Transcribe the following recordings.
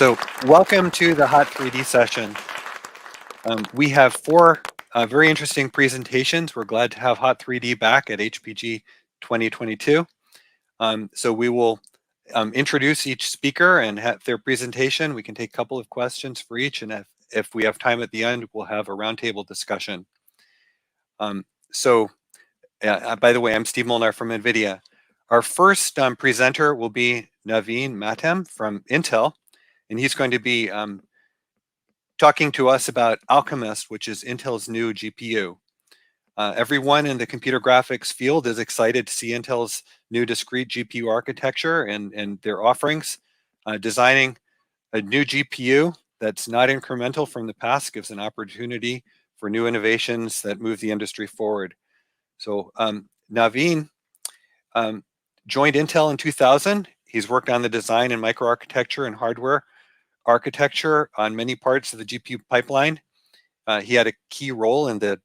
So welcome to the Hot3D session. We have four very interesting presentations. We're glad to have Hot3D back at HPG 2022. So we will introduce each speaker and have their presentation. We can take a couple of questions for each, and if we have time at the end, we'll have a roundtable discussion. By the way, I'm Steve Molnar from NVIDIA. Our first presenter will be Naveen Matem from Intel, and he's going to be talking to us about Alchemist, which is Intel's new GPU. Everyone in the computer graphics field is excited to see Intel's new discrete GPU architecture and their offerings. Designing a new GPU that's not incremental from the past gives an opportunity for new innovations that move the industry forward. So Naveen joined Intel in 2000. He's worked on the design and microarchitecture and hardware architecture on many parts of the GPU pipeline. He had a key role in the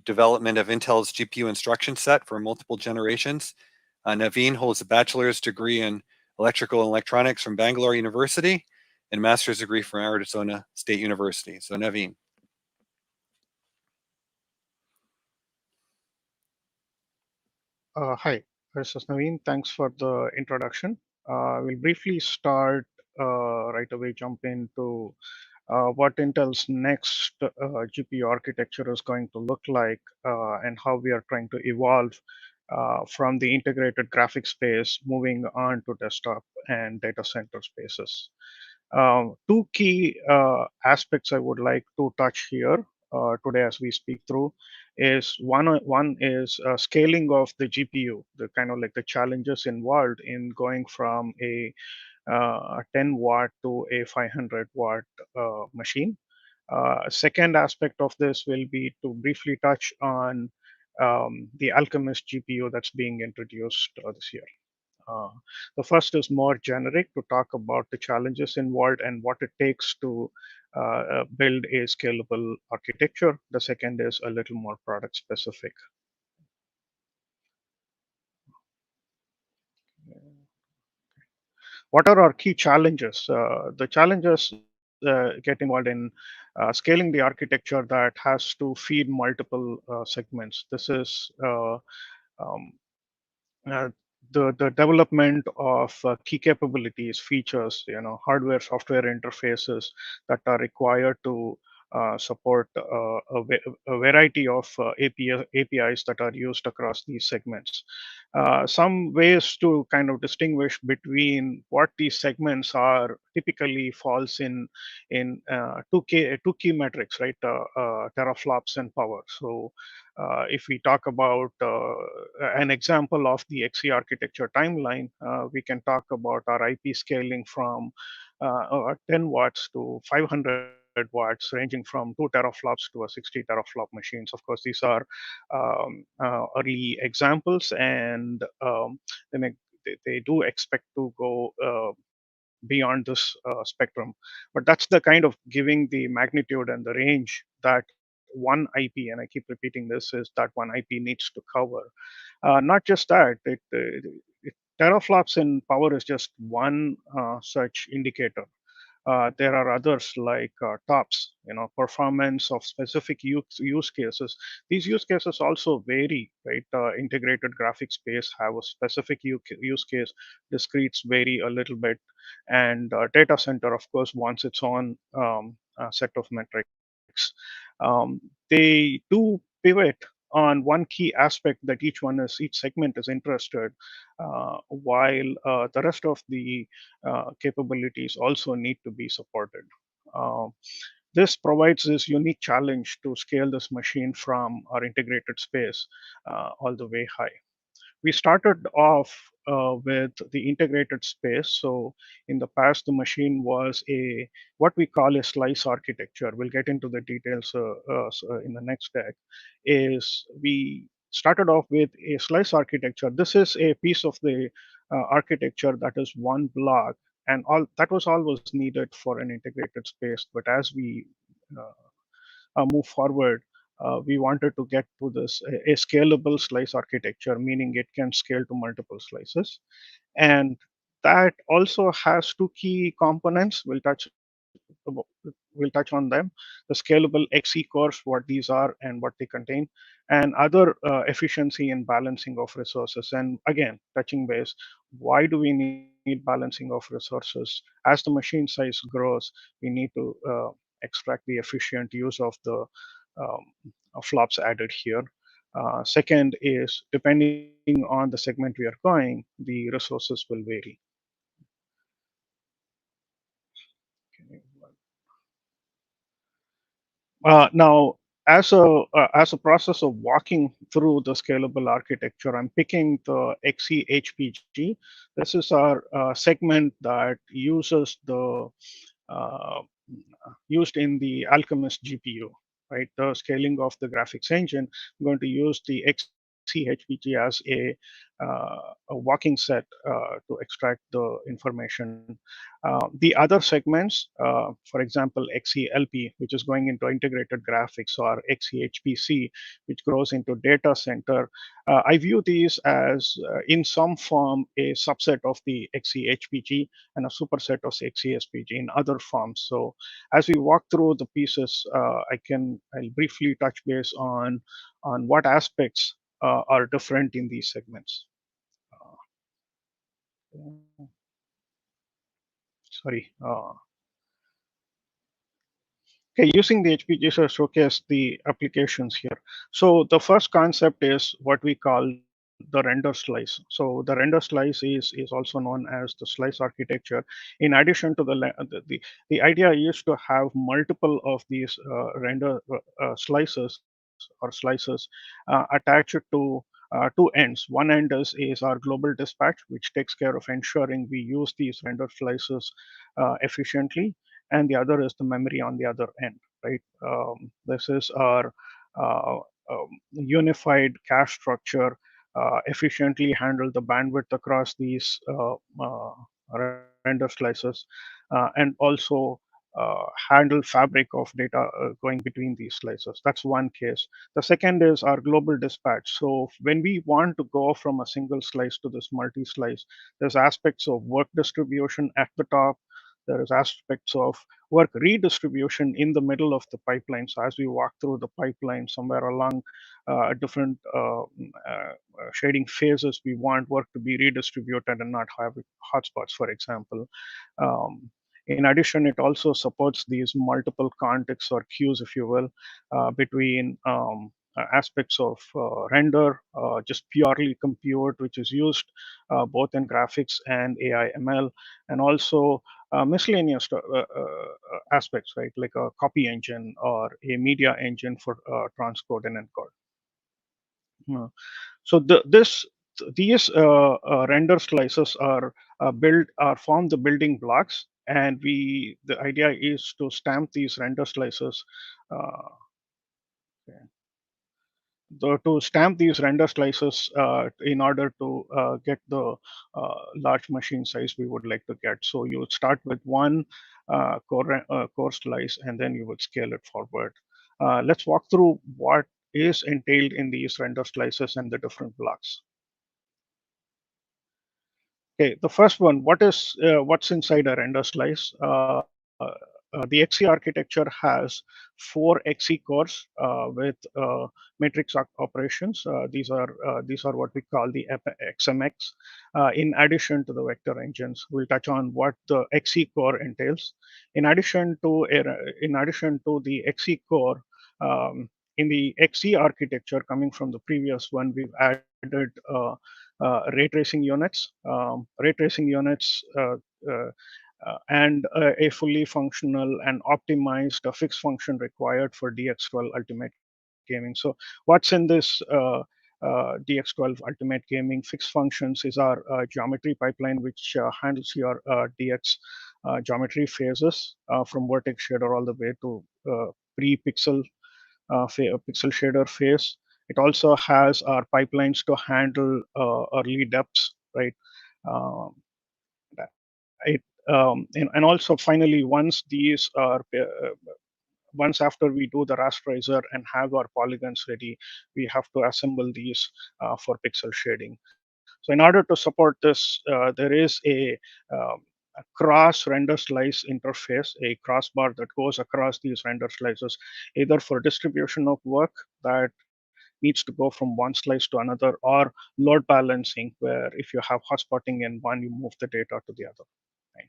development of Intel's GPU instruction set for multiple generations. Naveen holds a bachelor's degree in electrical and electronics from Bangalore University and a master's degree from Arizona State University. So Naveen. Hi, this is Naveen. Thanks for the introduction. We'll briefly start right away, jump into what Intel's next GPU architecture is going to look like and how we are trying to evolve from the integrated graphics space, moving on to desktop and data center spaces. Two key aspects I would like to touch here today as we speak through is one is scaling of the GPU, the kind of like the challenges involved in going from a 10 watt to a 500 watt machine. Second aspect of this will be to briefly touch on the Alchemist GPU that's being introduced this year. Uh, the first is more generic to talk about the challenges involved and what it takes to build a scalable architecture. The second is a little more product specific. What are our key challenges? The challenges get involved in scaling the architecture that has to feed multiple segments. This is um, uh, the development of key capabilities, features, hardware, software interfaces that are required to support a variety of APIs that are used across these segments. Some ways to kind of distinguish between what these segments are typically falls in two key metrics, right? Teraflops and power. So if we talk about an example of the XE architecture timeline, we can talk about our IP scaling from 10 watts to 500 watts, ranging from 2 teraflops to a 60 teraflop machines. Of course, these are early examples, and they do expect to go beyond this spectrum. But that's the kind of giving the magnitude and the range that one IP, and I keep repeating this, is that one IP needs to cover. Not just that, teraflops in power is just one such indicator. There are others like tops, performance of specific use cases. These use cases also vary, right? Integrated graphics space have a specific use case. Discretes vary a little bit, and data center, of course, wants its own set of metrics. They do pivot on one key aspect that each segment is interested, while the rest of the capabilities also need to be supported. Uh, this provides this unique challenge to scale this machine from our integrated space all the way high. We started off with the integrated space. So in the past, the machine was a what we call a slice architecture. We'll get into the details in the next deck. Is we started off with a slice architecture. This is a piece of the architecture that is one block, and all that was always needed for an integrated space. But as we move forward, we wanted to get to this a scalable slice architecture, meaning it can scale to multiple slices. And that also has two key components. We'll touch on them: the scalable XE cores, what these are and what they contain, and other efficiency and balancing of resources. And again, touching base, why do we need balancing of resources? As the machine size grows, we need to extract the efficient use of the flops added here. Second is, depending on the segment we are going, the resources will vary. Okay. Now, as a process of walking through the scalable architecture, I'm picking the XE HPG. This is our segment that uses the uh, used in the Alchemist GPU, right? The scaling of the graphics engine. I'm going to use the XE HPG as a walking set to extract the information. The other segments, for example, XELP, which is going into integrated graphics, or XEHPC, which grows into data center. I view these as, in some form, a subset of the XEHPG and a superset of XESPG in other forms. So as we walk through the pieces, I'll briefly touch base on what aspects are different in these segments. Sorry. Okay, using the HPG to showcase the applications here. So the first concept is what we call the render slice. So the render slice is also known as the slice architecture. In addition to the idea is to have multiple of these render slices or slices attached to two ends. One end is our global dispatch, which takes care of ensuring we use these render slices efficiently, and the other is the memory on the other end, right? This is our unified cache structure, efficiently handle the bandwidth across these render slices, and also handle fabric of data going between these slices. That's one case. The second is our global dispatch. So when we want to go from a single slice to this multi-slice, there's aspects of work distribution at the top. There is aspects of work redistribution in the middle of the pipeline. So as we walk through the pipeline, somewhere along different shading phases, we want work to be redistributed and not have hotspots, for example. Um, in addition, it also supports these multiple contexts or queues, if you will, between aspects of render, just purely compute, which is used both in graphics and AI ML, and also miscellaneous aspects, right, like a copy engine or a media engine for transcode and encode. So these render slices are form the building blocks, and the idea is to stamp these render slices. Uh, to stamp these render slices in order to get the large machine size we would like to get. So you would start with one core slice, and then you would scale it forward. Let's walk through what is entailed in these render slices and the different blocks. Okay, the first one, what's inside a render slice? The XE architecture has 4 XE cores with matrix operations. These are what we call the XMX. In addition to the vector engines, we'll touch on what the XE core entails. In addition to the XE core, in the XE architecture coming from the previous one, we've added ray tracing units, and a fully functional and optimized fixed function required for DX12 Ultimate Gaming. So what's in this DX12 Ultimate Gaming? Fixed functions is our geometry pipeline, which handles your DX geometry phases from vertex shader all the way to pre-pixel pixel shader phase. It also has our pipelines to handle early depths, right? Um, and also finally, once after we do the rasterizer and have our polygons ready, we have to assemble these for pixel shading. So in order to support this, there is a cross render slice interface, a crossbar that goes across these render slices, either for distribution of work that needs to go from one slice to another, or load balancing, where if you have hotspotting in one, you move the data to the other. Right?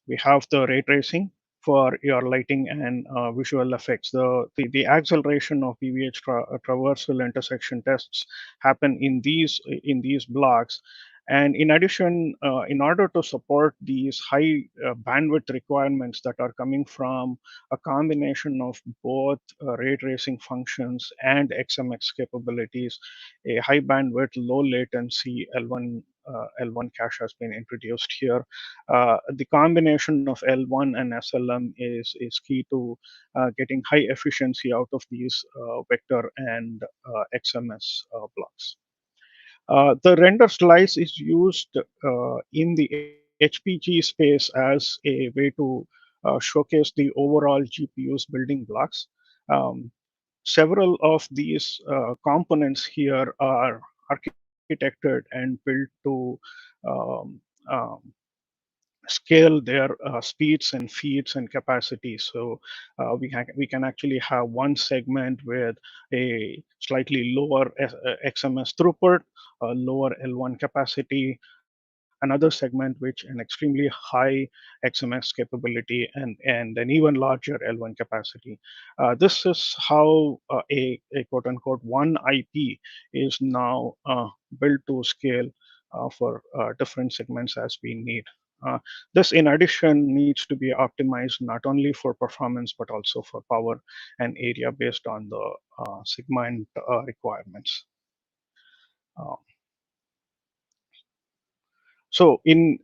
We have the ray tracing for your lighting and visual effects. The acceleration of PVH traversal intersection tests happen in these blocks. And in addition, in order to support these high bandwidth requirements that are coming from a combination of both ray tracing functions and XMX capabilities, a high bandwidth, low latency L1 cache has been introduced here. The combination of L1 and SLM is key to getting high efficiency out of these vector and XMS blocks. The render slice is used in the HPG space as a way to showcase the overall GPU's building blocks. Um, Several of these components here are architected and built to um, um, scale their speeds and feeds and capacity. So we can actually have one segment with a slightly lower XMS throughput, lower L1 capacity, another segment which an extremely high XMS capability, and an even larger L1 capacity. This is how a quote unquote one IP is now built to scale for different segments as we need. Uh, this, in addition, needs to be optimized not only for performance but also for power and area based on the segment requirements. Uh, so, in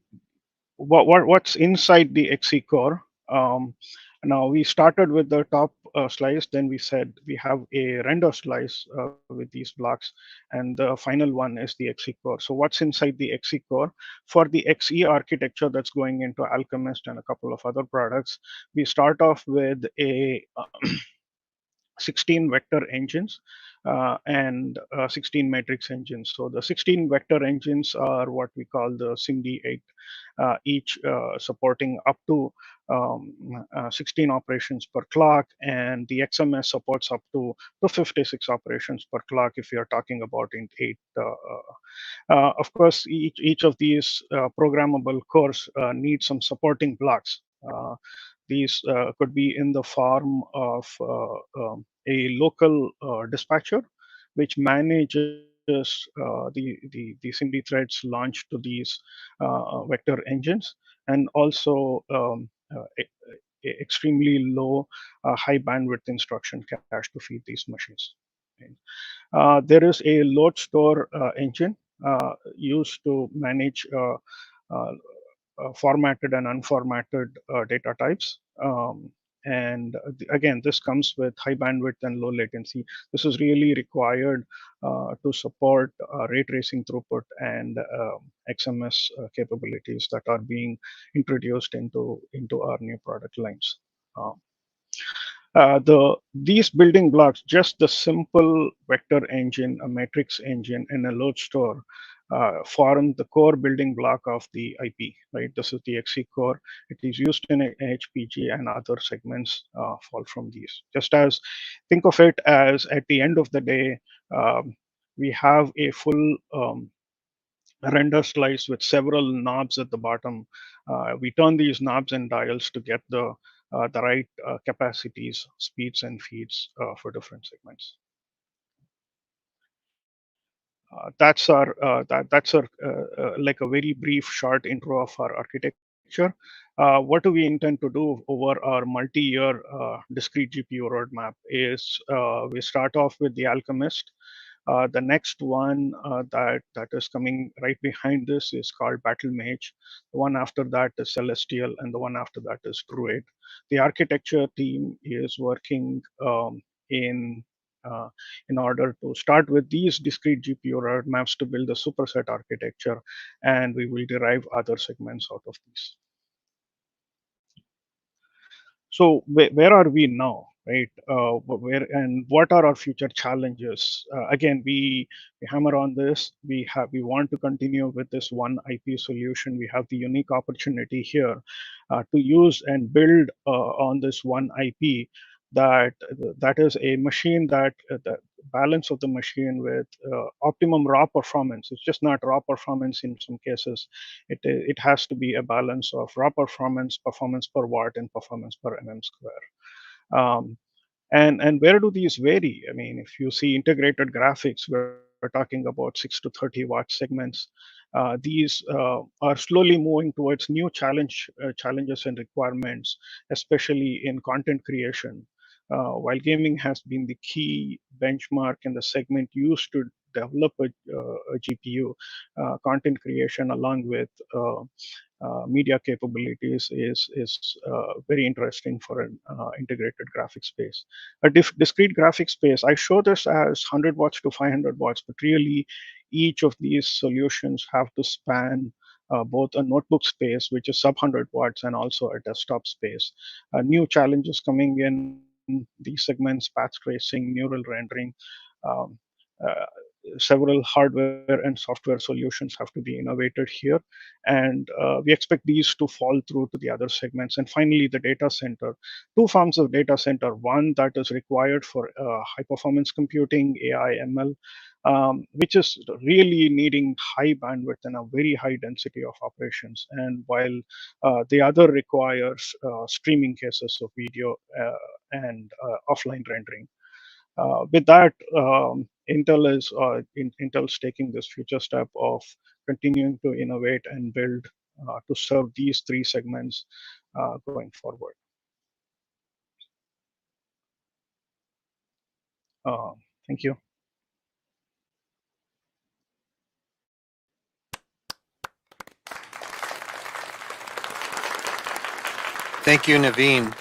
what's inside the XE core? Now we started with the top slice, then we said we have a render slice with these blocks, and the final one is the XE core. So what's inside the XE core? For the XE architecture that's going into Alchemist and a couple of other products, we start off with a 16 vector engines and 16 matrix engines. So the 16 vector engines are what we call the SIMD8, each supporting up to 16 operations per clock, and the XMS supports up to 56 operations per clock if you're talking about in 8. Of course, each of these programmable cores need some supporting blocks. These could be in the form of a local dispatcher, which manages the SIMD threads launched to these vector engines, and also extremely low high bandwidth instruction cache to feed these machines. There is a load store engine used to manage formatted and unformatted data types. Again, this comes with high bandwidth and low latency. This is really required to support ray tracing throughput and XMS capabilities that are being introduced into our new product lines. These building blocks, just the simple vector engine, a matrix engine, and a load store, form the core building block of the IP. Right, this is the XE core. It is used in HPG, and other segments fall from these. Just as think of it as at the end of the day, we have a full render slice with several knobs at the bottom. We turn these knobs and dials to get the right capacities, speeds, and feeds for different segments. That's our like a very brief, short intro of our architecture. What do we intend to do over our multi-year discrete GPU roadmap? Is we start off with the Alchemist. The next one that is coming right behind this is called Battle Mage. The one after that is Celestial, and the one after that is Druid. The architecture team is working in uh, in order to start with these discrete GPU roadmaps to build the superset architecture, and we will derive other segments out of these. So where are we now? right? Where and what are our future challenges? Again, we hammer on this. We want to continue with this one IP solution. We have the unique opportunity here to use and build on this one IP that that is a machine that the balance of the machine with optimum raw performance. It's just not raw performance in some cases. It has to be a balance of raw performance, performance per watt, and performance per mm square. And where do these vary? I mean, if you see integrated graphics, we're talking about 6 to 30 watt segments. These are slowly moving towards new challenges and requirements, especially in content creation. While gaming has been the key benchmark in the segment used to develop a GPU, content creation along with media capabilities is very interesting for an integrated graphics space. A discrete graphics space, I show this as 100 watts to 500 watts, but really each of these solutions have to span both a notebook space, which is sub 100 watts, and also a desktop space. New challenges coming in these segments: path tracing, neural rendering. Um, uh, Several hardware and software solutions have to be innovated here, and we expect these to fall through to the other segments. And finally, the data center. Two forms of data center: one that is required for high performance computing, AI, ML, which is really needing high bandwidth and a very high density of operations, and while the other requires streaming cases of video and offline rendering. With that, Intel's taking this future step of continuing to innovate and build to serve these three segments going forward. Thank you. Thank you, Naveen.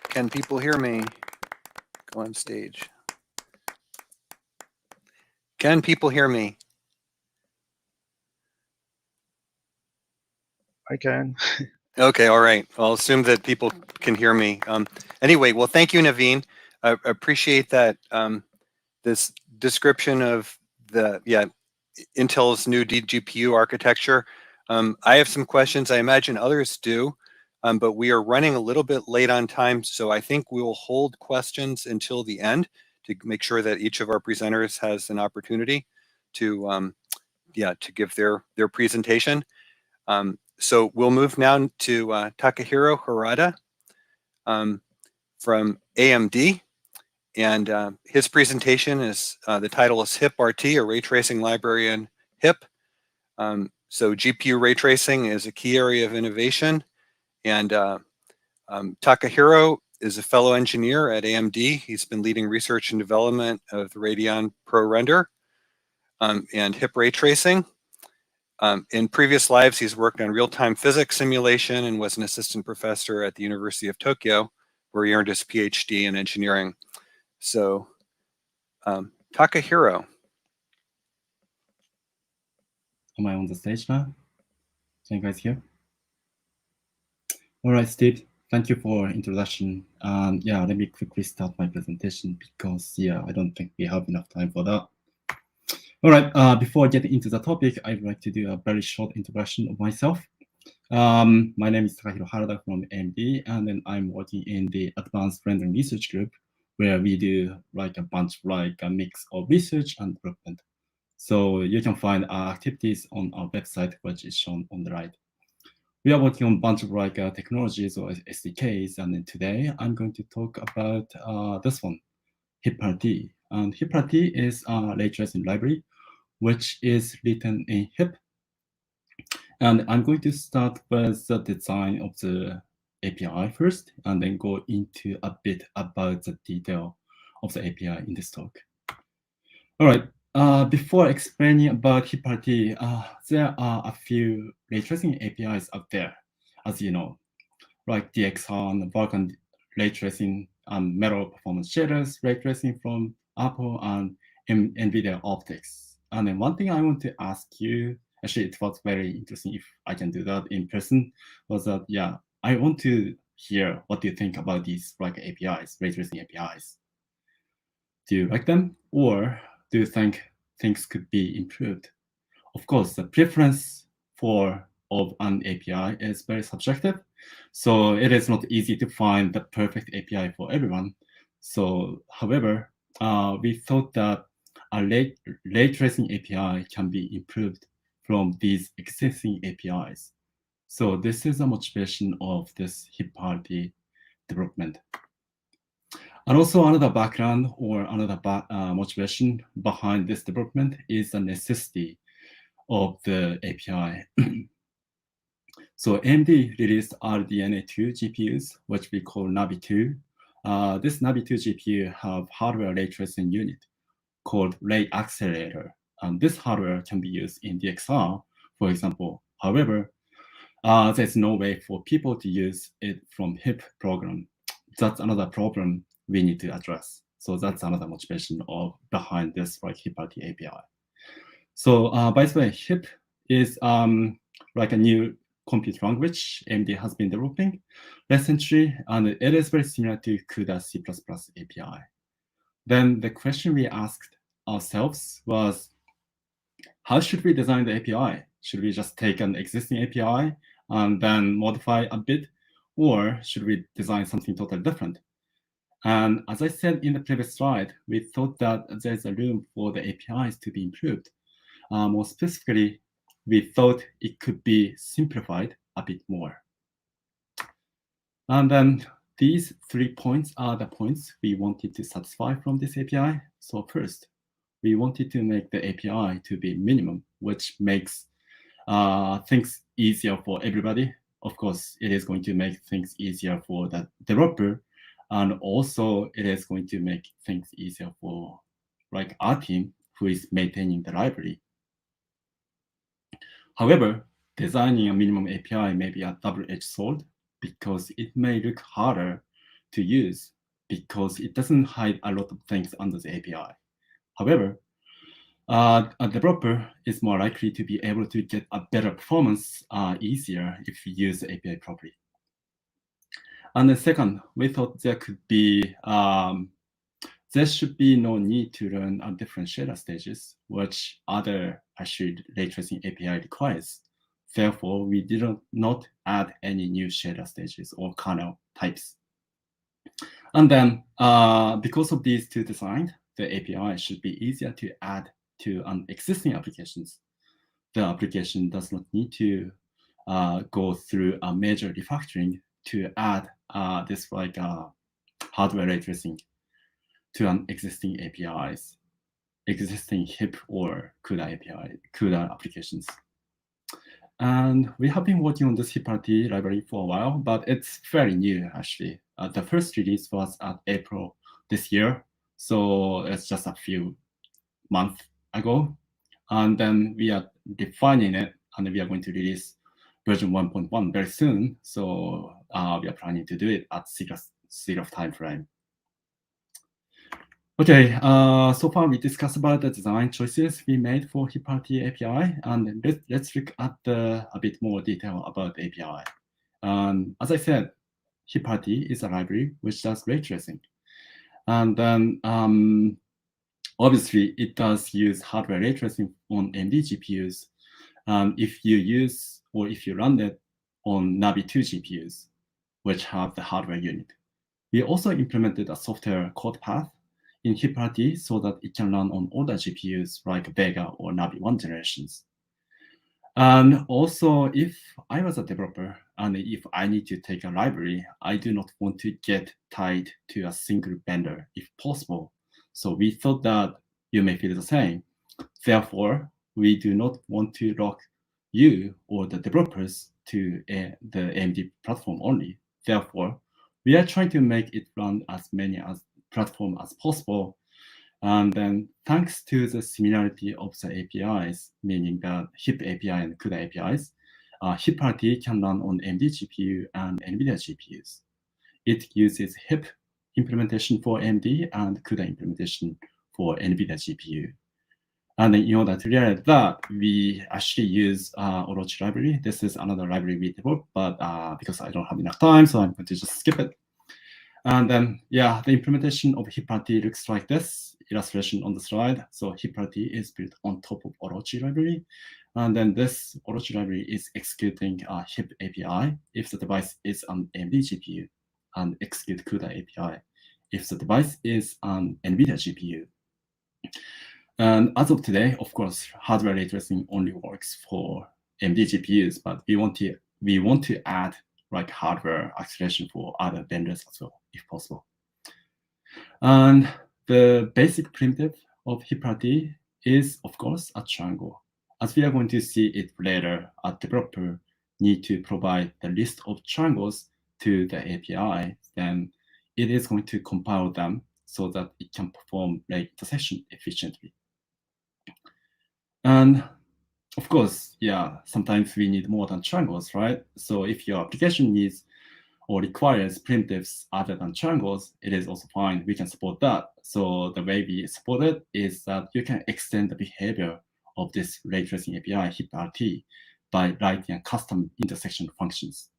Can people hear me? Go on stage. Can people hear me? I can. Okay, all right. I'll assume that people can hear me. Anyway, well, thank you, Naveen. I appreciate that this description of the Intel's new GPU architecture. I have some questions. I imagine others do, but we are running a little bit late on time, so I think we will hold questions until the end to make sure that each of our presenters has an opportunity to to give their presentation. So we'll move now to Takahiro Harada from AMD. And his presentation is, the title is HIP-RT, a ray tracing library in HIP. So GPU ray tracing is a key area of innovation. And Takahiro is a fellow engineer at AMD. He's been leading research and development of the Radeon Pro Render and HIP ray tracing. In previous lives, he's worked on real-time physics simulation and was an assistant professor at the University of Tokyo, where he earned his PhD in engineering. So, Takahiro. Am I on the stage now? Can you guys hear? All right, Steve, thank you for introduction. Yeah, let me quickly start my presentation because, yeah, I don't think we have enough time for that. All right, before I get into the topic, I'd like to do a very short introduction of myself. My name is Takahiro Harada from AMD, and then I'm working in the Advanced Rendering Research Group, where we do like a bunch, like a mix of research and development. So you can find our activities on our website, which is shown on the right. We are working on a bunch of like technologies or SDKs, and then today I'm going to talk about this one, HIP-RT. And HIP-RT is a ray tracing library, which is written in HIP. And I'm going to start with the design of the API first, and then go into a bit about the detail of the API in this talk. All right. Before explaining about HIP-RT, there are a few ray tracing APIs out there, as you know, like DXR, Vulkan ray tracing, Metal performance shaders, ray tracing from Apple, and NVIDIA optics. And then one thing I want to ask you, actually it was very interesting if I can do that in person, was that, yeah, I want to hear what do you think about these like APIs, ray tracing APIs. Do you like them, or do you think things could be improved? Of course, the preference of an API is very subjective, so it is not easy to find the perfect API for everyone. So, however, we thought that a ray tracing API can be improved from these existing APIs. So this is a motivation of this HIP-RT development. And also another background or another motivation behind this development is the necessity of the API. So AMD released RDNA2 GPUs, which we call Navi2. This Navi2 GPU have hardware ray tracing unit called Ray Accelerator. And this hardware can be used in DXR, for example. However, there's no way for people to use it from HIP program. That's another problem we need to address. So that's another motivation behind this like HIP-RT API. So by the way, HIP is like a new compute language AMD has been developing recently, and it is very similar to CUDA C++ API. Then the question we asked ourselves was, how should we design the API? Should we just take an existing API and then modify a bit, or should we design something totally different? And as I said in the previous slide, we thought that there's a room for the APIs to be improved. More specifically, we thought it could be simplified a bit more. And then these 3 points are the points we wanted to satisfy from this API. So first, we wanted to make the API to be minimum, which makes things easier for everybody. Of course, it is going to make things easier for the developer, and also it is going to make things easier for like our team who is maintaining the library. However, designing a minimum API may be a double-edged sword because it may look harder to use because it doesn't hide a lot of things under the API. However, a developer is more likely to be able to get a better performance easier if you use the API properly. And then second, we thought there should be no need to run different shader stages, which other assured ray tracing API requires. Therefore, we did not add any new shader stages or kernel types. And then because of these two designs, the API should be easier to add to an existing applications. The application does not need to go through a major refactoring to add this like hardware ray tracing to an existing APIs, existing HIP or CUDA API, CUDA applications. And we have been working on this HIP-RT library for a while, but it's very new actually. The first release was at April this year, so it's just a few months ago. And then we are defining it, and we are going to release version 1.1 very soon. So we are planning to do it at SIGGRAPH timeframe. Okay, so far we discussed about the design choices we made for HIP-RT API, and let's look at a bit more detail about the API. As I said, HIP-RT is a library which does ray tracing. And then obviously it does use hardware ray tracing on AMD GPUs. If you use or if you run it on Navi2 GPUs, which have the hardware unit. We also implemented a software code path in HIP-RT so that it can run on older GPUs like Vega or Navi 1 generations. And also, if I was a developer and if I need to take a library, I do not want to get tied to a single vendor if possible. So we thought that you may feel the same. Therefore, we do not want to lock you or the developers to the AMD platform only. Therefore, we are trying to make it run as many platforms as possible. And then thanks to the similarity of the APIs, meaning the HIP API and CUDA APIs, HIP-RT can run on AMD GPU and NVIDIA GPUs. It uses HIP implementation for AMD and CUDA implementation for NVIDIA GPU. And then in order to realize that, we actually use Orochi library. This is another library we developed, but because I don't have enough time, so I'm going to just skip it. And then, yeah, the implementation of HipRT looks like this, illustration on the slide. So HipRT is built on top of Orochi library. And then this Orochi library is executing a HIP API if the device is an AMD GPU, and execute CUDA API if the device is an NVIDIA GPU. And as of today, of course, hardware ray tracing only works for AMD GPUs, but we want to add like hardware acceleration for other vendors as well, if possible. And the basic primitive of HipRT is, of course, a triangle. As we are going to see it later, a developer need to provide the list of triangles to the API, then it is going to compile them so that it can perform ray intersection efficiently. And of course, yeah, sometimes we need more than triangles, right? So if your application needs or requires primitives other than triangles, it is also fine. We can support that. So the way we support it is that you can extend the behavior of this ray tracing API, HipRT, by writing a custom intersection functions.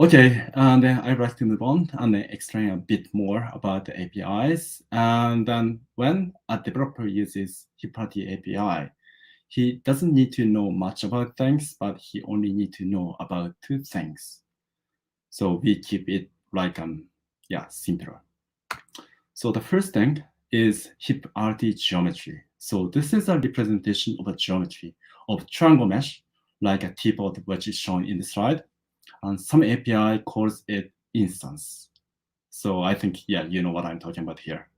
Okay, and then I'd like to move on and then explain a bit more about the APIs. And then when a developer uses HipRT API, he doesn't need to know much about things, but he only needs to know about two things. So we keep it like simpler. So the first thing is HipRT geometry. So this is a representation of a geometry of triangle mesh, like a T-pod which is shown in the slide. And some API calls it instance. So I think, yeah, you know what I'm talking about here.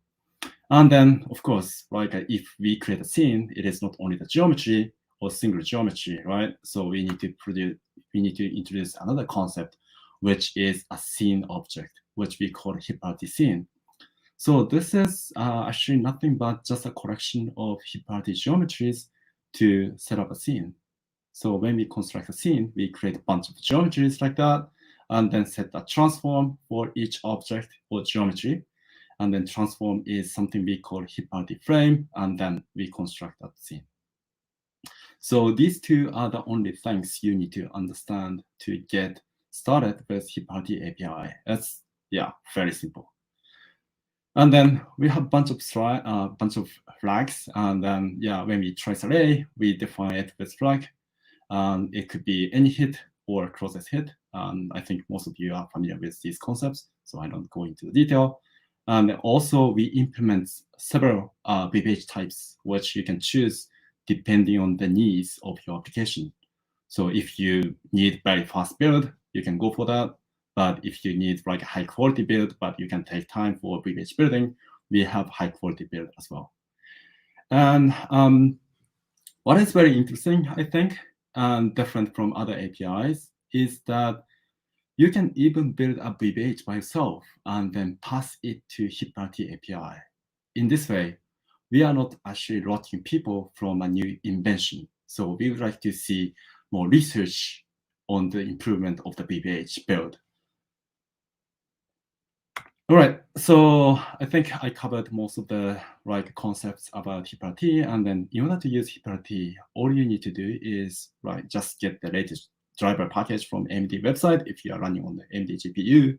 And then, of course, like if we create a scene, it is not only the geometry or single geometry, right? So we need to introduce another concept, which is a scene object, which we call HipRT scene. So this is actually nothing but just a collection of HipRT geometries to set up a scene. So when we construct a scene, we create a bunch of geometries like that, and then set a transform for each object or geometry. And then transform is something we call HipRT frame, and then we construct that scene. So these two are the only things you need to understand to get started with HipRT API. That's, yeah, very simple. And then we have a bunch of flags, and then, yeah, when we trace array, we define it with flag. It could be any hit or closest hit. I think most of you are familiar with these concepts, so I don't go into the detail. And also, we implement several BPH types, which you can choose depending on the needs of your application. So if you need very fast build, you can go for that. But if you need like a high quality build, but you can take time for BPH building, we have high quality build as well. And what is very interesting, I think, and different from other APIs, is that you can even build a BPH by yourself and then pass it to HipRT API. In this way, we are not actually blocking people from a new invention. So we would like to see more research on the improvement of the BPH build. All right, so I think I covered most of the concepts about HipRT, and then in order to use HipRT, all you need to do is just get the latest driver package from AMD website if you are running on the AMD GPU,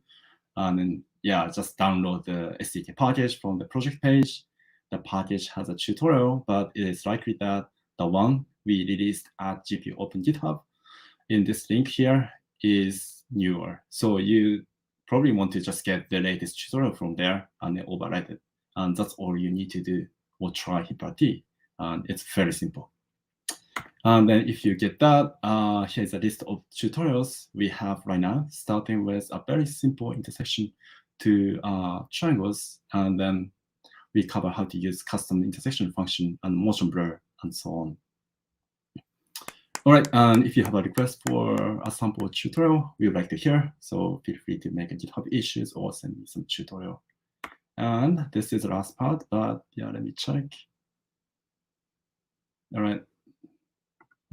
and then just download the SDK package from the project page. The package has a tutorial, but it is likely that the one we released at GPU Open GitHub in this link here is newer. So you probably want to just get the latest tutorial from there and then override it. And that's all you need to do or try HipRT. And it's very simple. And then if you get that, here's a list of tutorials we have right now, starting with a very simple intersection to triangles. And then we cover how to use custom intersection function and motion blur and so on. All right, and if you have a request for a sample tutorial, we would like to hear. So feel free to make a GitHub issues or send me some tutorial. And this is the last part, but let me check. All right.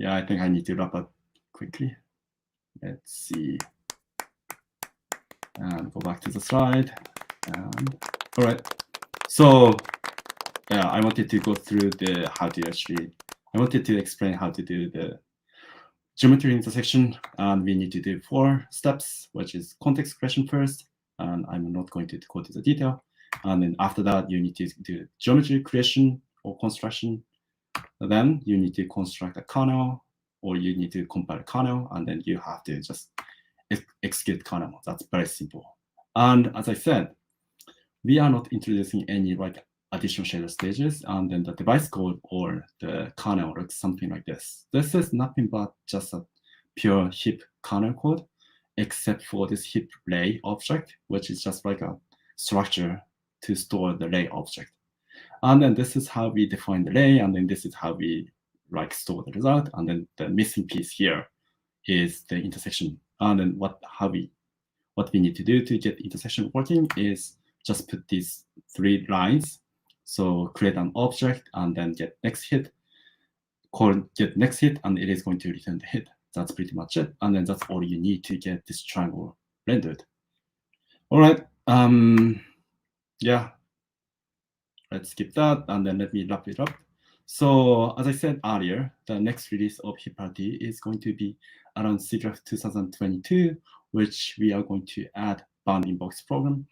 I think I need to wrap up quickly. Let's see. And go back to the slide. And all right. So I wanted to go through I wanted to explain how to do the geometry intersection, and we need to do 4 steps, which is context creation first, and I'm not going to go to the detail. And then after that, you need to do geometry creation or construction. Then you need to construct a kernel, or you need to compile a kernel, and then you have to just execute kernel. That's very simple. And as I said, we are not introducing any like additional shader stages, and then the device code or the kernel looks something like this. This is nothing but just a pure heap kernel code, except for this heap lay object, which is just like a structure to store the lay object. And then this is how we define the lay, and then this is how we like store the result. And then the missing piece here is the intersection. And then what we need to do to get the intersection working is just put these 3 lines. So create an object and then get next hit, call get next hit, and it is going to return the hit. That's pretty much it. And then that's all you need to get this triangle rendered. All right. Yeah. Let's skip that, and then let me wrap it up. So as I said earlier, the next release of HPG is going to be around SIGGRAPH 2022, which we are going to add bound inbox program.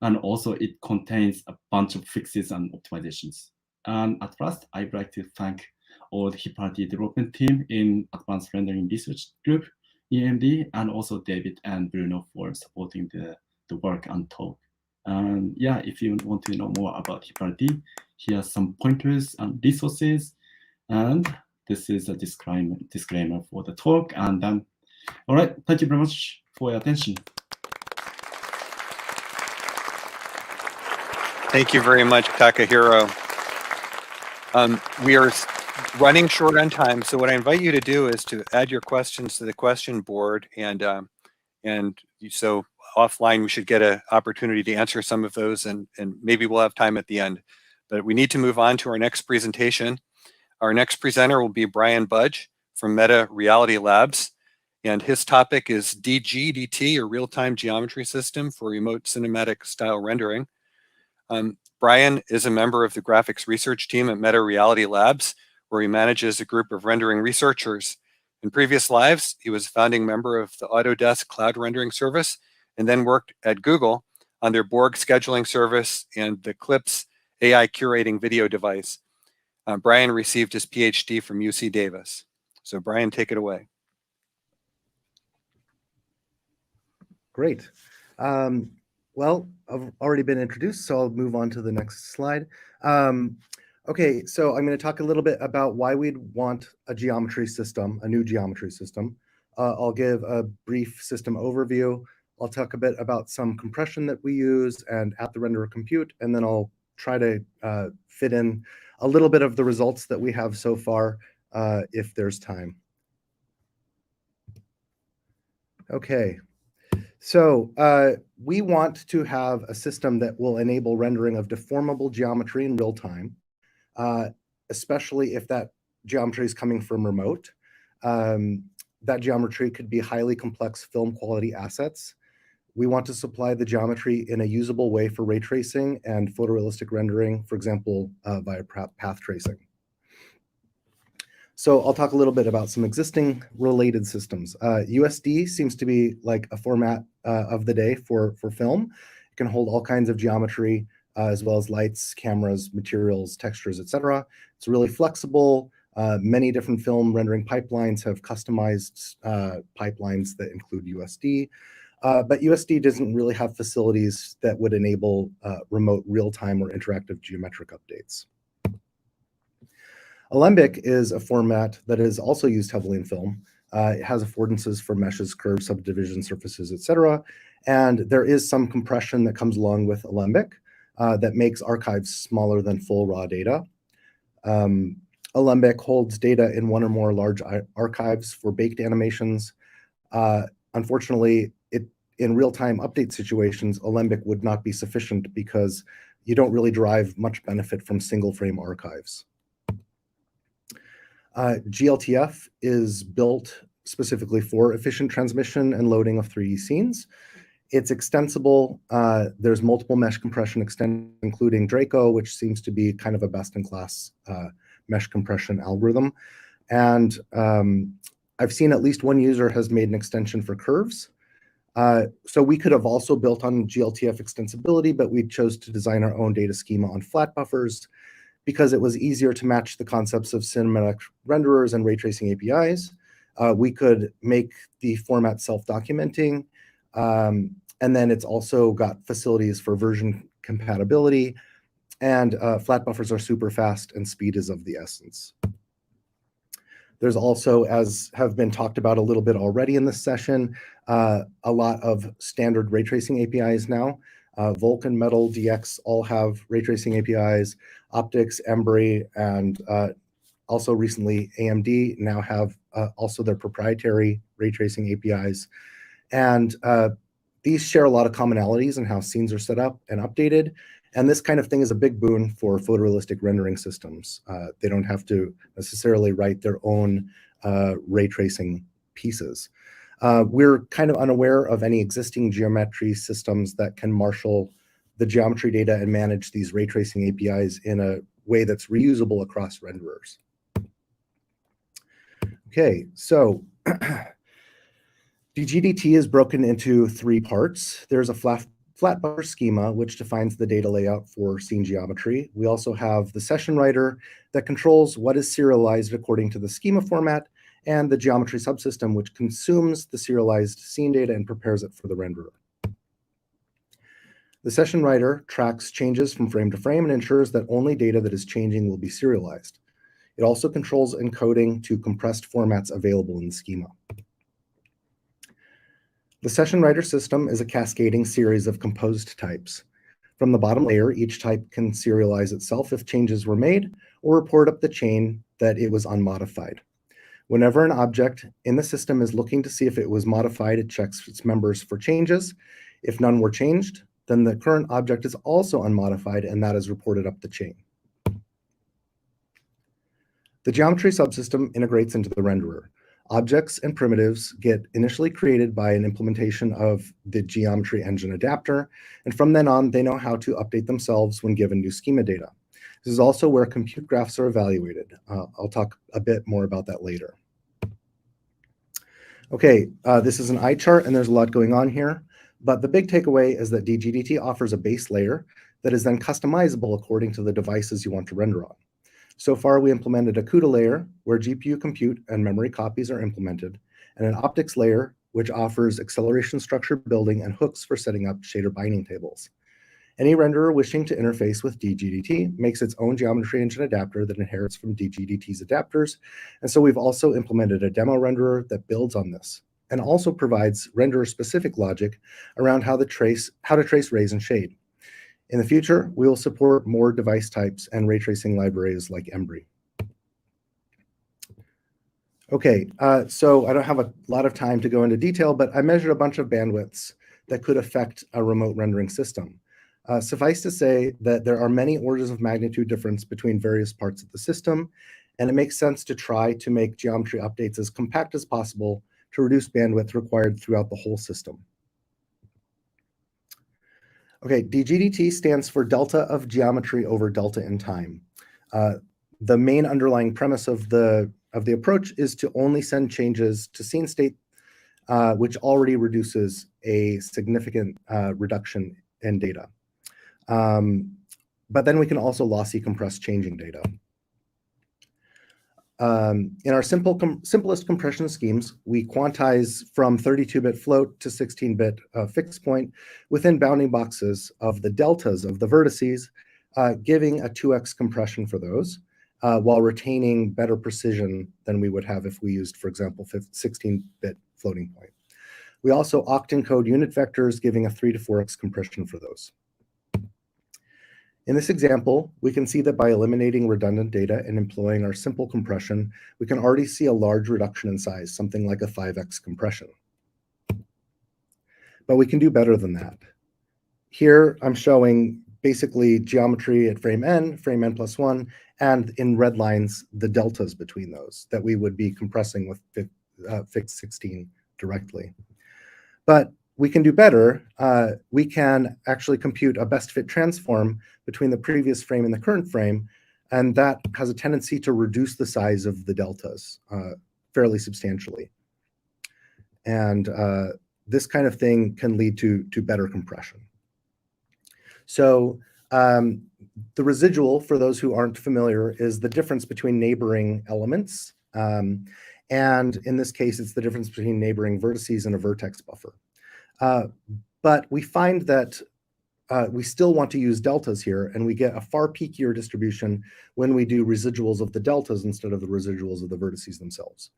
And also it contains a bunch of fixes and optimizations. And at last, I'd like to thank all the HPG development team in Advanced Rendering Research Group, EMD, and also David and Bruno for supporting the work and talk. And yeah, if you want to know more about HPG, here are some pointers and resources. And this is a disclaimer for the talk. And all right, thank you very much for your attention. Thank you very much, Takahiro. We are running short on time, so what I invite you to do is to add your questions to the question board, and so offline we should get an opportunity to answer some of those, and maybe we'll have time at the end. But we need to move on to our next presentation. Our next presenter will be Brian Budge from Meta Reality Labs, and his topic is DGDT, or Real-Time Geometry System for Remote Cinematic Style Rendering. Brian is a member of the graphics research team at Meta Reality Labs, where he manages a group of rendering researchers. In previous lives, he was a founding member of the Autodesk cloud rendering service, and then worked at Google on their Borg scheduling service and the Clips AI curating video device. Brian received his PhD from UC Davis. So Brian, take it away. Great. Well, I've already been introduced, so I'll move on to the next slide. Okay, so I'm going to talk a little bit about why we'd want a geometry system, a new geometry system. I'll give a brief system overview. I'll talk a bit about some compression that we use and at the renderer compute, and then I'll try to fit in a little bit of the results that we have so far if there's time. Okay. So we want to have a system that will enable rendering of deformable geometry in real time, especially if that geometry is coming from remote. That geometry could be highly complex film quality assets. We want to supply the geometry in a usable way for ray tracing and photorealistic rendering, for example, via path tracing. So I'll talk a little bit about some existing related systems. USD seems to be like a format of the day for film. It can hold all kinds of geometry, as well as lights, cameras, materials, textures, etc. It's really flexible. Many different film rendering pipelines have customized pipelines that include USD. But USD doesn't really have facilities that would enable remote real-time or interactive geometric updates. Alembic is a format that is also used heavily in film. It has affordances for meshes, curves, subdivision surfaces, etc. And there is some compression that comes along with Alembic that makes archives smaller than full raw data. Alembic holds data in one or more large archives for baked animations. Unfortunately, in real-time update situations, Alembic would not be sufficient because you don't really derive much benefit from single-frame archives. GLTF is built specifically for efficient transmission and loading of 3D scenes. It's extensible. There's multiple mesh compression extensions, including Draco, which seems to be kind of a best-in-class mesh compression algorithm. And I've seen at least one user has made an extension for curves. So we could have also built on GLTF extensibility, but we chose to design our own data schema on flat buffers because it was easier to match the concepts of cinematic renderers and ray tracing APIs. We could make the format self-documenting, and then it's also got facilities for version compatibility, and flat buffers are super fast and speed is of the essence. There's also, as have been talked about a little bit already in this session, a lot of standard ray tracing APIs now. Vulkan, Metal, DX all have ray tracing APIs. Optics, Embry, and also recently AMD now have also their proprietary ray tracing APIs. And these share a lot of commonalities in how scenes are set up and updated. And this kind of thing is a big boon for photorealistic rendering systems. They don't have to necessarily write their own ray tracing pieces. We're kind of unaware of any existing geometry systems that can marshal the geometry data and manage these ray tracing APIs in a way that's reusable across renderers. Okay, so DGDT is broken into 3 parts. There's a flat buffer schema, which defines the data layout for scene geometry. We also have the session writer that controls what is serialized according to the schema format, and the geometry subsystem, which consumes the serialized scene data and prepares it for the renderer. The session writer tracks changes from frame to frame and ensures that only data that is changing will be serialized. It also controls encoding to compressed formats available in the schema. The session writer system is a cascading series of composed types. From the bottom layer, each type can serialize itself if changes were made, or report up the chain that it was unmodified. Whenever an object in the system is looking to see if it was modified, it checks its members for changes. If none were changed, then the current object is also unmodified, and that is reported up the chain. The geometry subsystem integrates into the renderer. Objects and primitives get initially created by an implementation of the geometry engine adapter, and from then on, they know how to update themselves when given new schema data. This is also where compute graphs are evaluated. I'll talk a bit more about that later. Okay, this is an eye chart, and there's a lot going on here, but the big takeaway is that DGDT offers a base layer that is then customizable according to the devices you want to render on. So far, we implemented a CUDA layer where GPU compute and memory copies are implemented, and an optics layer which offers acceleration structure building and hooks for setting up shader binding tables. Any renderer wishing to interface with DGDT makes its own geometry engine adapter that inherits from DGDT's adapters, and so we've also implemented a demo renderer that builds on this, and also provides renderer-specific logic around how to trace rays and shade. In the future, we will support more device types and ray tracing libraries like Embry. Okay, so I don't have a lot of time to go into detail, but I measured a bunch of bandwidths that could affect a remote rendering system. Suffice to say that there are many orders of magnitude difference between various parts of the system, and it makes sense to try to make geometry updates as compact as possible to reduce bandwidth required throughout the whole system. Okay, DGDT stands for delta of geometry over delta in time. The main underlying premise of the approach is to only send changes to scene state, which already reduces a significant reduction in data. But then we can also lossy compress changing data. In our simplest compression schemes, we quantize from 32-bit float to 16-bit fixed point within bounding boxes of the deltas of the vertices, giving a 2x compression for those, while retaining better precision than we would have if we used, for example, 16-bit floating point. We also oct-encode unit vectors, giving a 3 to 4x compression for those. In this example, we can see that by eliminating redundant data and employing our simple compression, we can already see a large reduction in size, something like a 5x compression. But we can do better than that. Here, I'm showing basically geometry at frame n plus 1, and in red lines, the deltas between those that we would be compressing with fixed 16 directly. But we can do better. We can actually compute a best fit transform between the previous frame and the current frame, and that has a tendency to reduce the size of the deltas fairly substantially. And this kind of thing can lead to better compression. So the residual, for those who aren't familiar, is the difference between neighboring elements. And in this case, it's the difference between neighboring vertices and a vertex buffer. But we find that we still want to use deltas here, and we get a far peakier distribution when we do residuals of the deltas instead of the residuals of the vertices themselves.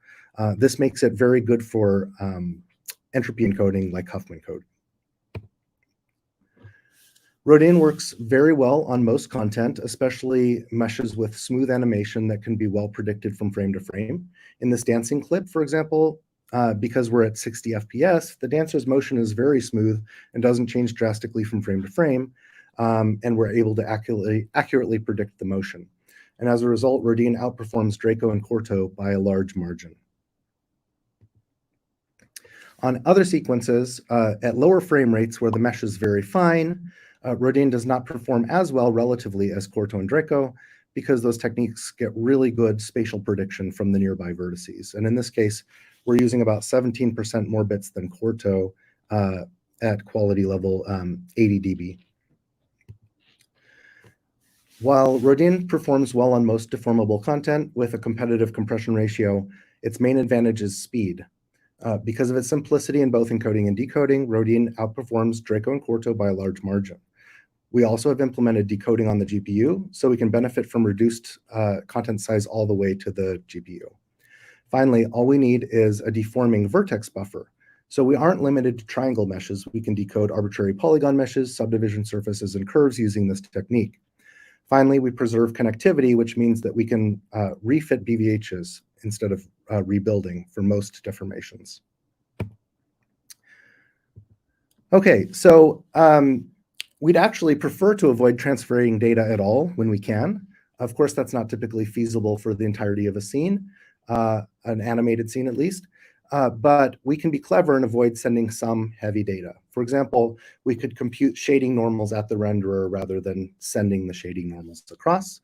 This makes it very good for entropy encoding like Huffman code. Rodin works very well on most content, especially meshes with smooth animation that can be well predicted from frame to frame. In this dancing clip, for example, because we're at 60 FPS, the dancer's motion is very smooth and doesn't change drastically from frame to frame, and we're able to accurately predict the motion. And as a result, Rodin outperforms Draco and Corto by a large margin. On other sequences, at lower frame rates where the mesh is very fine, Rodin does not perform as well relatively as Corto and Draco, because those techniques get really good spatial prediction from the nearby vertices. And in this case, we're using about 17% more bits than Corto at quality level 80 dB. While Rodin performs well on most deformable content with a competitive compression ratio, its main advantage is speed. Because of its simplicity in both encoding and decoding, Rodin outperforms Draco and Corto by a large margin. We also have implemented decoding on the GPU, so we can benefit from reduced content size all the way to the GPU. Finally, all we need is a deforming vertex buffer. So we aren't limited to triangle meshes. We can decode arbitrary polygon meshes, subdivision surfaces, and curves using this technique. Finally, we preserve connectivity, which means that we can refit BVHs instead of rebuilding for most deformations. Okay, so we'd actually prefer to avoid transferring data at all when we can. Of course, that's not typically feasible for the entirety of a scene, an animated scene at least, but we can be clever and avoid sending some heavy data. For example, we could compute shading normals at the renderer rather than sending the shading normals across.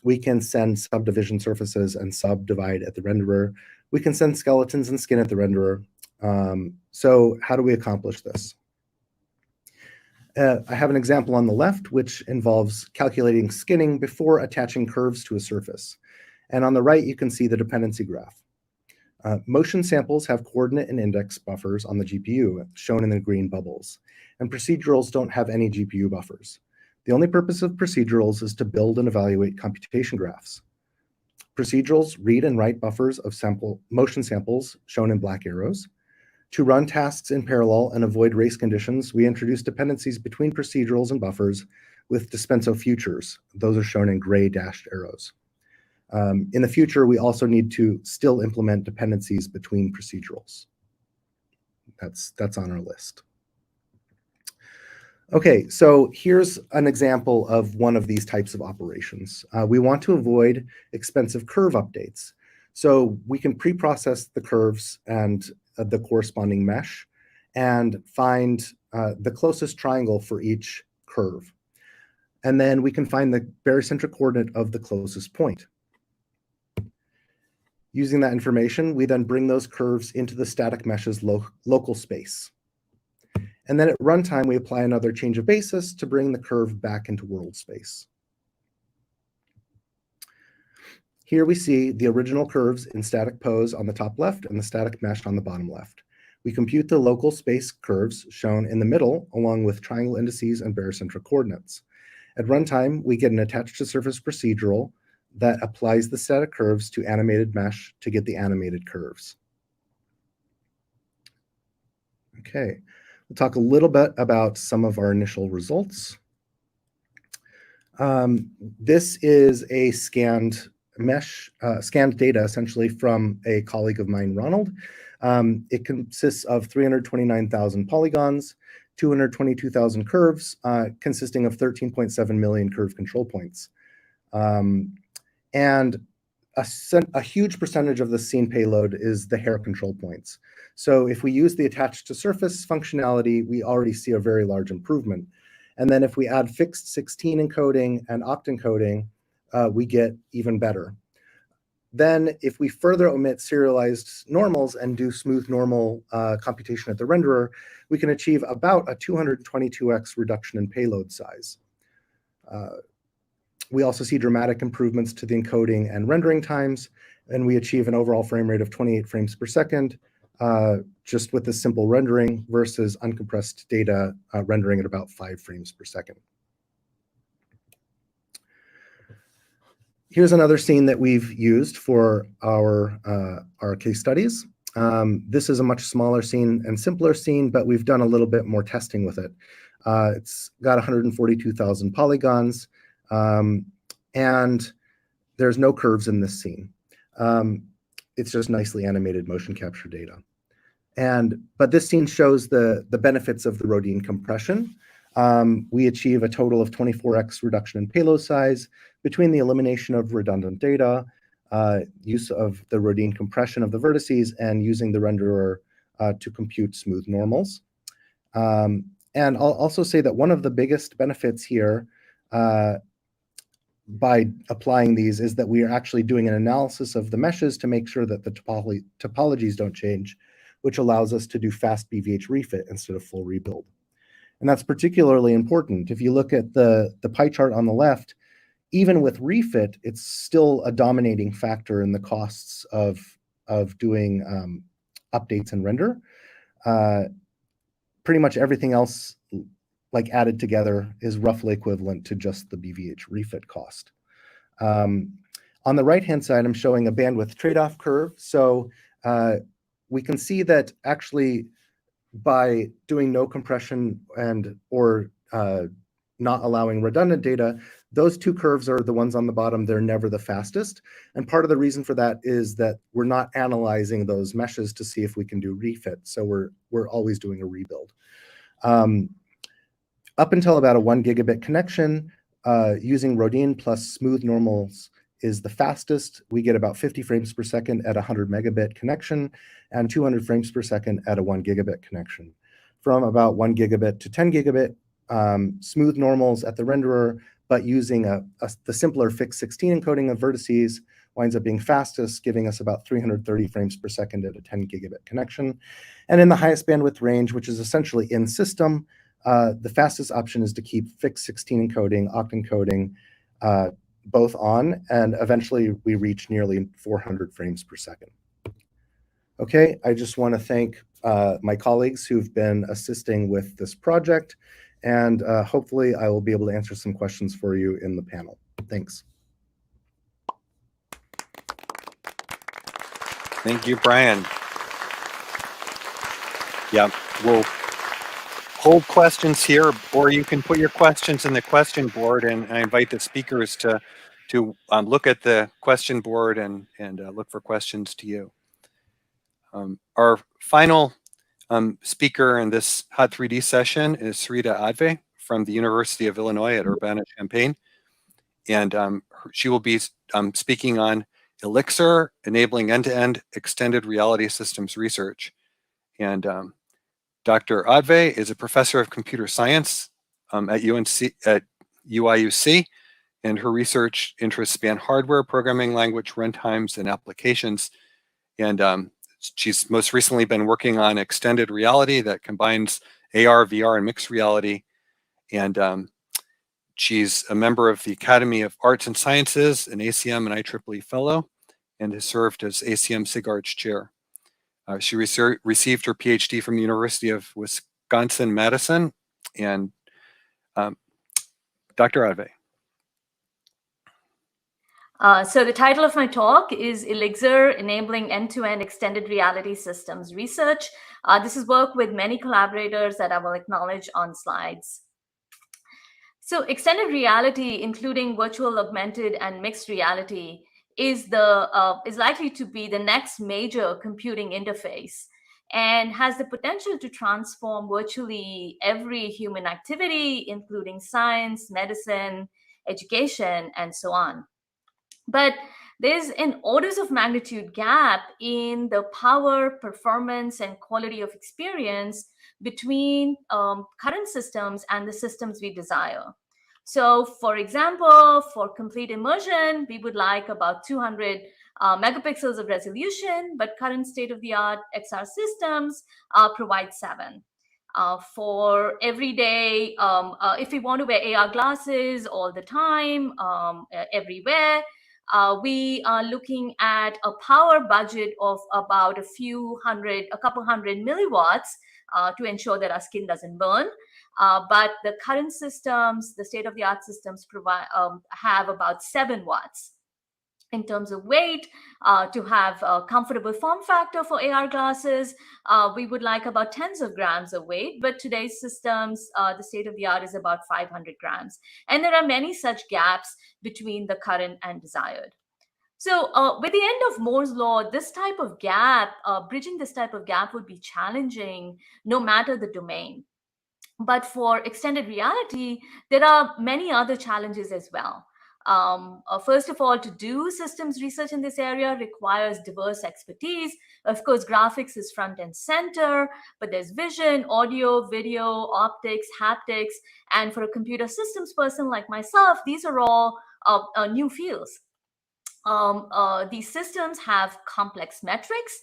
We can send subdivision surfaces and subdivide at the renderer. We can send skeletons and skin at the renderer. So how do we accomplish this? I have an example on the left, which involves calculating skinning before attaching curves to a surface. And on the right, you can see the dependency graph. Motion samples have coordinate and index buffers on the GPU, shown in the green bubbles. And procedurals don't have any GPU buffers. The only purpose of procedurals is to build and evaluate computation graphs. Procedurals read and write buffers of motion samples, shown in black arrows. To run tasks in parallel and avoid race conditions, we introduce dependencies between procedurals and buffers with dispenso futures. Those are shown in gray dashed arrows. In the future, we also need to still implement dependencies between procedurals. That's on our list. Okay, so here's an example of one of these types of operations. We want to avoid expensive curve updates. So we can pre-process the curves and the corresponding mesh and find the closest triangle for each curve. And then we can find the barycentric coordinate of the closest point. Using that information, we then bring those curves into the static mesh's local space. And then at runtime, we apply another change of basis to bring the curve back into world space. Here we see the original curves in static pose on the top left and the static mesh on the bottom left. We compute the local space curves shown in the middle, along with triangle indices and barycentric coordinates. At runtime, we get an attached to surface procedural that applies the static curves to animated mesh to get the animated curves. Okay, we'll talk a little bit about some of our initial results. This is a scanned mesh, scanned data essentially from a colleague of mine, Ronald. It consists of 329,000 polygons, 222,000 curves, consisting of 13.7 million curve control points. And a huge percentage of the scene payload is the hair control points. So if we use the attached to surface functionality, we already see a very large improvement. And then if we add fixed 16 encoding and oct encoding, we get even better. Then if we further omit serialized normals and do smooth normal computation at the renderer, we can achieve about a 222x reduction in payload size. We also see dramatic improvements to the encoding and rendering times, and we achieve an overall frame rate of 28 frames per second just with this simple rendering versus uncompressed data rendering at about 5 frames per second. Here's another scene that we've used for our case studies. This is a much smaller scene and simpler scene, but we've done a little bit more testing with it. It's got 142,000 polygons, and there's no curves in this scene. It's just nicely animated motion capture data. But this scene shows the benefits of the Rodin compression. We achieve a total of 24x reduction in payload size between the elimination of redundant data, use of the Rodin compression of the vertices, and using the renderer to compute smooth normals. And I'll also say that one of the biggest benefits here by applying these is that we are actually doing an analysis of the meshes to make sure that the topologies don't change, which allows us to do fast BVH refit instead of full rebuild. And that's particularly important. If you look at the pie chart on the left, even with refit, it's still a dominating factor in the costs of doing updates and render. Pretty much everything else, like added together, is roughly equivalent to just the BVH refit cost. On the right-hand side, I'm showing a bandwidth trade-off curve. So we can see that actually by doing no compression or not allowing redundant data, those two curves are the ones on the bottom. They're never the fastest. And part of the reason for that is that we're not analyzing those meshes to see if we can do refit. So we're always doing a rebuild. Up until about a 1 gigabit connection, using Rodin plus smooth normals is the fastest. We get about 50 frames per second at a 100 megabit connection and 200 frames per second at a 1 gigabit connection. From about 1 gigabit to 10 gigabit, smooth normals at the renderer, but using the simpler fixed 16 encoding of vertices winds up being fastest, giving us about 330 frames per second at a 10 gigabit connection. And in the highest bandwidth range, which is essentially in system, the fastest option is to keep fixed 16 encoding, oct encoding, both on, and eventually we reach nearly 400 frames per second. Okay, I just want to thank my colleagues who've been assisting with this project, and hopefully I will be able to answer some questions for you in the panel. Thanks. Thank you, Brian. Yeah, we'll hold questions here, or you can put your questions in the question board, and I invite the speakers to look at the question board and look for questions to you. Our final speaker in this Hot3D session is Sarita Adve from the University of Illinois at Urbana-Champaign, and she will be speaking on Elixir, enabling end-to-end extended reality systems research. And Dr. Adve is a professor of computer science at UIUC, and her research interests span hardware, programming language, runtimes, and applications. And she's most recently been working on extended reality that combines AR, VR, and mixed reality. And she's a member of the Academy of Arts and Sciences, an ACM and IEEE fellow, and has served as ACM SIGGRAPH chair. She received her PhD from the University of Wisconsin-Madison. And Dr. Adve. So the title of my talk is Elixir, Enabling End-to-End Extended Reality Systems Research. This is work with many collaborators that I will acknowledge on slides. So extended reality, including virtual, augmented, and mixed reality, is likely to be the next major computing interface and has the potential to transform virtually every human activity, including science, medicine, education, and so on. But there's an orders of magnitude gap in the power, performance, and quality of experience between current systems and the systems we desire. So for example, for complete immersion, we would like about 200 megapixels of resolution, but current state-of-the-art XR systems provide 7. For everyday, if we want to wear AR glasses all the time, everywhere, we are looking at a power budget of about a couple hundred milliwatts to ensure that our skin doesn't burn. But the current systems, the state-of-the-art systems provide have about 7 watts. In terms of weight, to have a comfortable form factor for AR glasses, we would like about tens of grams of weight, but today's systems, the state-of-the-art is about 500 grams. And there are many such gaps between the current and desired. So with the end of Moore's law, this type of gap, bridging this type of gap would be challenging no matter the domain. But for extended reality, there are many other challenges as well. First of all, to do systems research in this area requires diverse expertise. Of course, graphics is front and center, but there's vision, audio, video, optics, haptics. And for a computer systems person like myself, these are all new fields. These systems have complex metrics.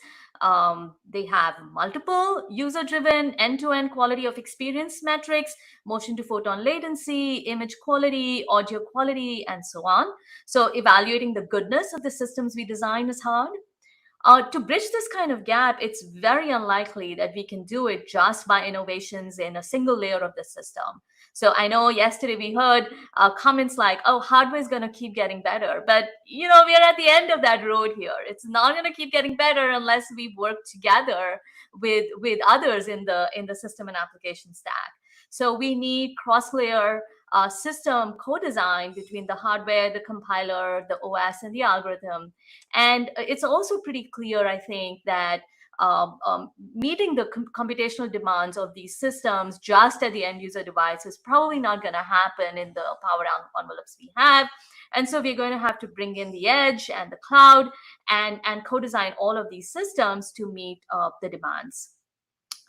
They have multiple user-driven end-to-end quality of experience metrics, motion to photon latency, image quality, audio quality, and so on. So evaluating the goodness of the systems we design is hard. To bridge this kind of gap, it's very unlikely that we can do it just by innovations in a single layer of the system. So I know yesterday we heard comments like, oh, hardware is going to keep getting better. But, we are at the end of that road here. It's not going to keep getting better unless we work together with others in the system and application stack. So we need cross-layer system co-design between the hardware, the compiler, the OS, and the algorithm. And it's also pretty clear, I think, that meeting the computational demands of these systems just at the end user device is probably not going to happen in the power envelopes we have. And so we're going to have to bring in the edge and the cloud and co-design all of these systems to meet the demands.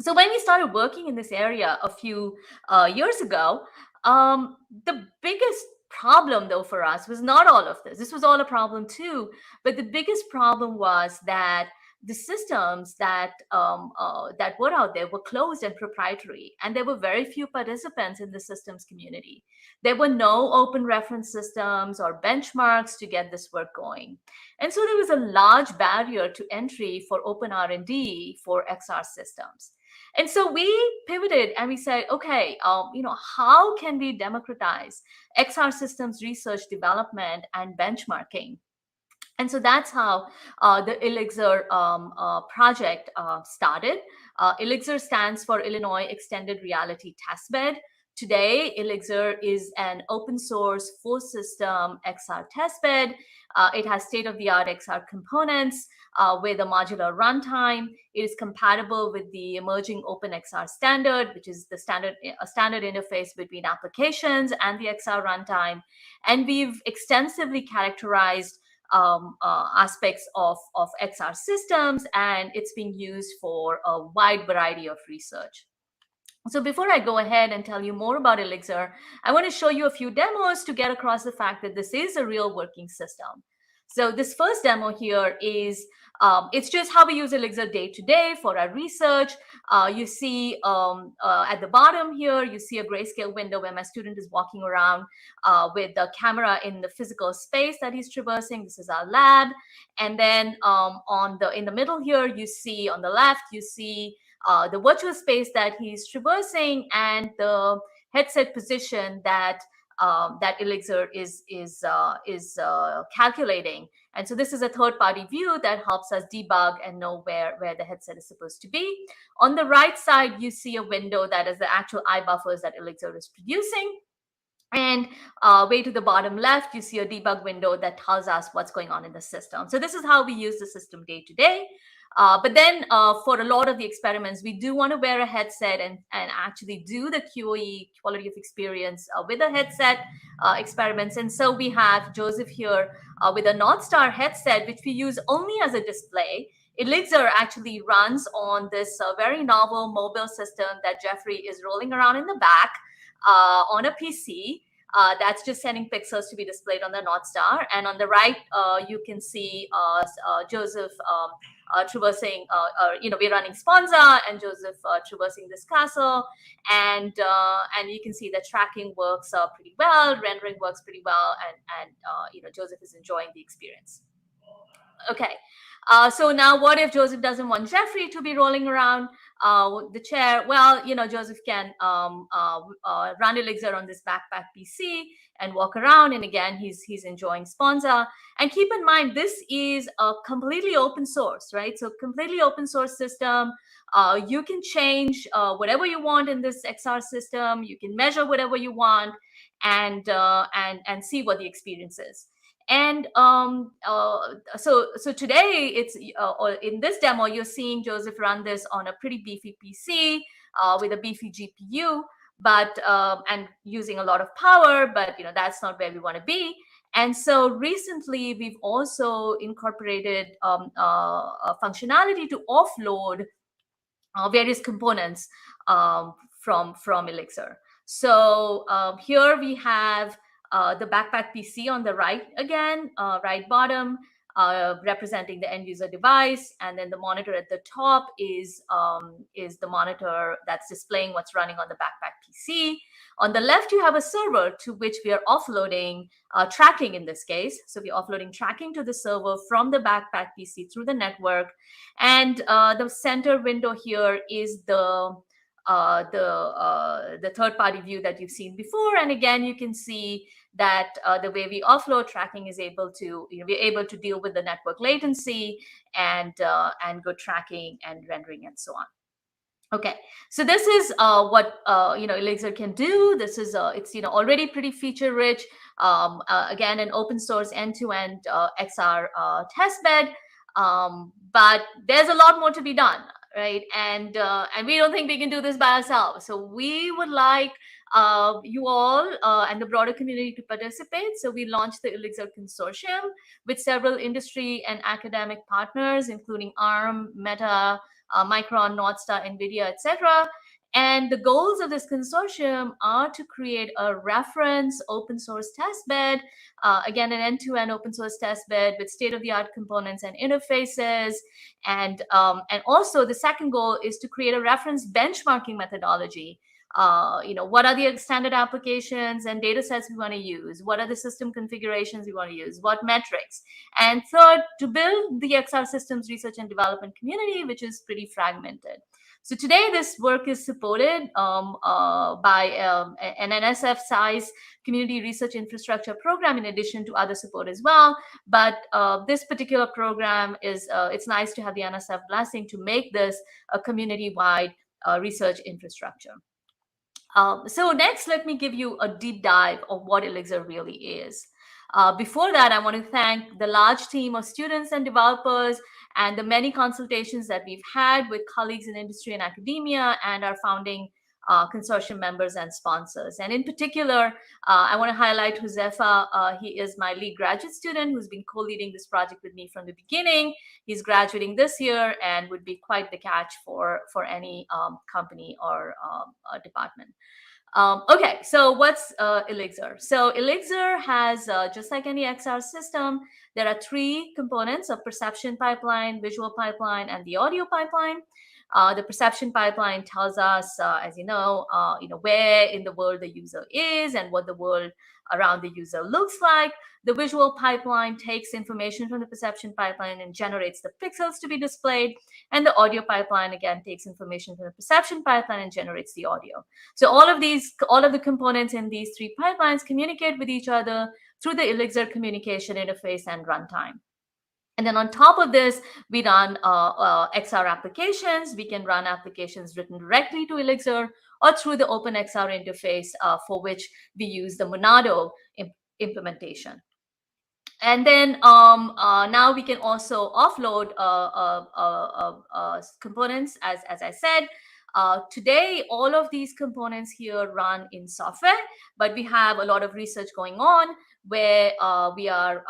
So when we started working in this area a few years ago, the biggest problem, though, for us was not all of this. This was all a problem too, but the biggest problem was that the systems that were out there were closed and proprietary, and there were very few participants in the systems community. There were no open reference systems or benchmarks to get this work going. And so there was a large barrier to entry for open R&D for XR systems. And so we pivoted and we said, okay, how can we democratize XR systems research, development, and benchmarking? And so that's how the Elixir project started. Elixir stands for Illinois Extended Reality Testbed. Today, Elixir is an open source full system XR testbed. It has state-of-the-art XR components with a modular runtime. It is compatible with the emerging OpenXR standard, which is a standard interface between applications and the XR runtime. And we've extensively characterized aspects of XR systems, and it's being used for a wide variety of research. So before I go ahead and tell you more about Elixir, I want to show you a few demos to get across the fact that this is a real working system. So this first demo here is, it's just how we use Elixir day to day for our research. You see at the bottom here, you see a grayscale window where my student is walking around with the camera in the physical space that he's traversing. This is our lab. And then in the middle here, you see on the left, you see the virtual space that he's traversing and the headset position that Elixir is calculating. And so this is a third-party view that helps us debug and know where the headset is supposed to be. On the right side, you see a window that is the actual eye buffers that Elixir is producing. And way to the bottom left, you see a debug window that tells us what's going on in the system. So this is how we use the system day to day. But then for a lot of the experiments, we do want to wear a headset and actually do the QoE, quality of experience, with a headset experiments. And so we have Joseph here with a North Star headset, which we use only as a display. Elixir actually runs on this very novel mobile system that Jeffrey is rolling around in the back on a PC. That's just sending pixels to be displayed on the North Star. And on the right, you can see Joseph traversing, we're running Sponza and Joseph traversing this castle. And you can see that tracking works pretty well, rendering works pretty well, and Joseph is enjoying the experience. Okay. So now what if Joseph doesn't want Jeffrey to be rolling around the chair? Well, Joseph can run Elixir on this backpack PC and walk around. And again, he's enjoying Sponza. And keep in mind, this is a completely open source, right? So completely open source system. You can change whatever you want in this XR system. You can measure whatever you want and see what the experience is. And so today it's in this demo, you're seeing Joseph run this on a pretty beefy PC with a beefy GPU, but and using a lot of power, but that's not where we want to be. And so recently we've also incorporated a functionality to offload various components from Elixir. So here we have the backpack PC on the right again, right bottom, representing the end user device, and then the monitor at the top is the monitor that's displaying what's running on the backpack PC. On the left, you have a server to which we are offloading tracking in this case. So we're offloading tracking to the server from the backpack PC through the network, and the center window here is the third-party view that you've seen before. And again, you can see that the way we offload tracking is able to, we're able to deal with the network latency and good tracking and rendering and so on. Okay, so this is what Elixir can do. This is it's already pretty feature rich. Again, an open source end-to-end XR testbed, but there's a lot more to be done. Right, and we don't think we can do this by ourselves. So we would like you all and the broader community to participate. So we launched the Elixir Consortium with several industry and academic partners, including ARM, Meta, Micron, Northstar, NVIDIA, etc. And the goals of this consortium are to create a reference open source testbed, again, an end-to-end open source testbed with state-of-the-art components and interfaces. And also the second goal is to create a reference benchmarking methodology. What are the standard applications and data sets we want to use? What are the system configurations we want to use? What metrics? And third, to build the XR systems research and development community, which is pretty fragmented. So today, this work is supported by an NSF-size community research infrastructure program, in addition to other support as well. But this particular program is, it's nice to have the NSF blessing to make this a community-wide research infrastructure. So next, let me give you a deep dive of what Elixir really is. Before that, I want to thank the large team of students and developers and the many consultations that we've had with colleagues in industry and academia and our founding consortium members and sponsors. And in particular, I want to highlight Josefa. He is my lead graduate student who's been co-leading this project with me from the beginning. He's graduating this year and would be quite the catch for any company or department. Okay, so what's Elixir? So Elixir has, just like any XR system, there are three components: a perception pipeline, visual pipeline, and the audio pipeline. The perception pipeline tells us, as you know, where in the world the user is and what the world around the user looks like. The visual pipeline takes information from the perception pipeline and generates the pixels to be displayed. And the audio pipeline, again, takes information from the perception pipeline and generates the audio. So all of the components in these three pipelines communicate with each other through the Elixir communication interface and runtime. And then on top of this, we run XR applications. We can run applications written directly to Elixir, or through the OpenXR interface, for which we use the Monado implementation. And then now we can also offload components, as I said. Today, all of these components here run in software, but we have a lot of research going on where we are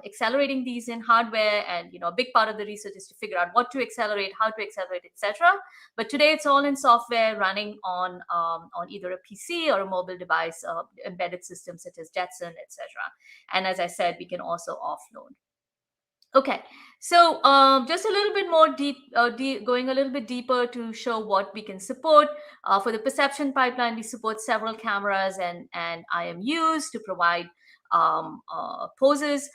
accelerating these in hardware. And a big part of the research is to figure out what to accelerate, how to accelerate, etc. But today, it's all in software running on either a PC or a mobile device, embedded systems such as Jetson, etc. And as I said, we can also offload. Okay, so just a little bit more going a little bit deeper to show what we can support. For the perception pipeline, we support several cameras and IMUs to provide poses.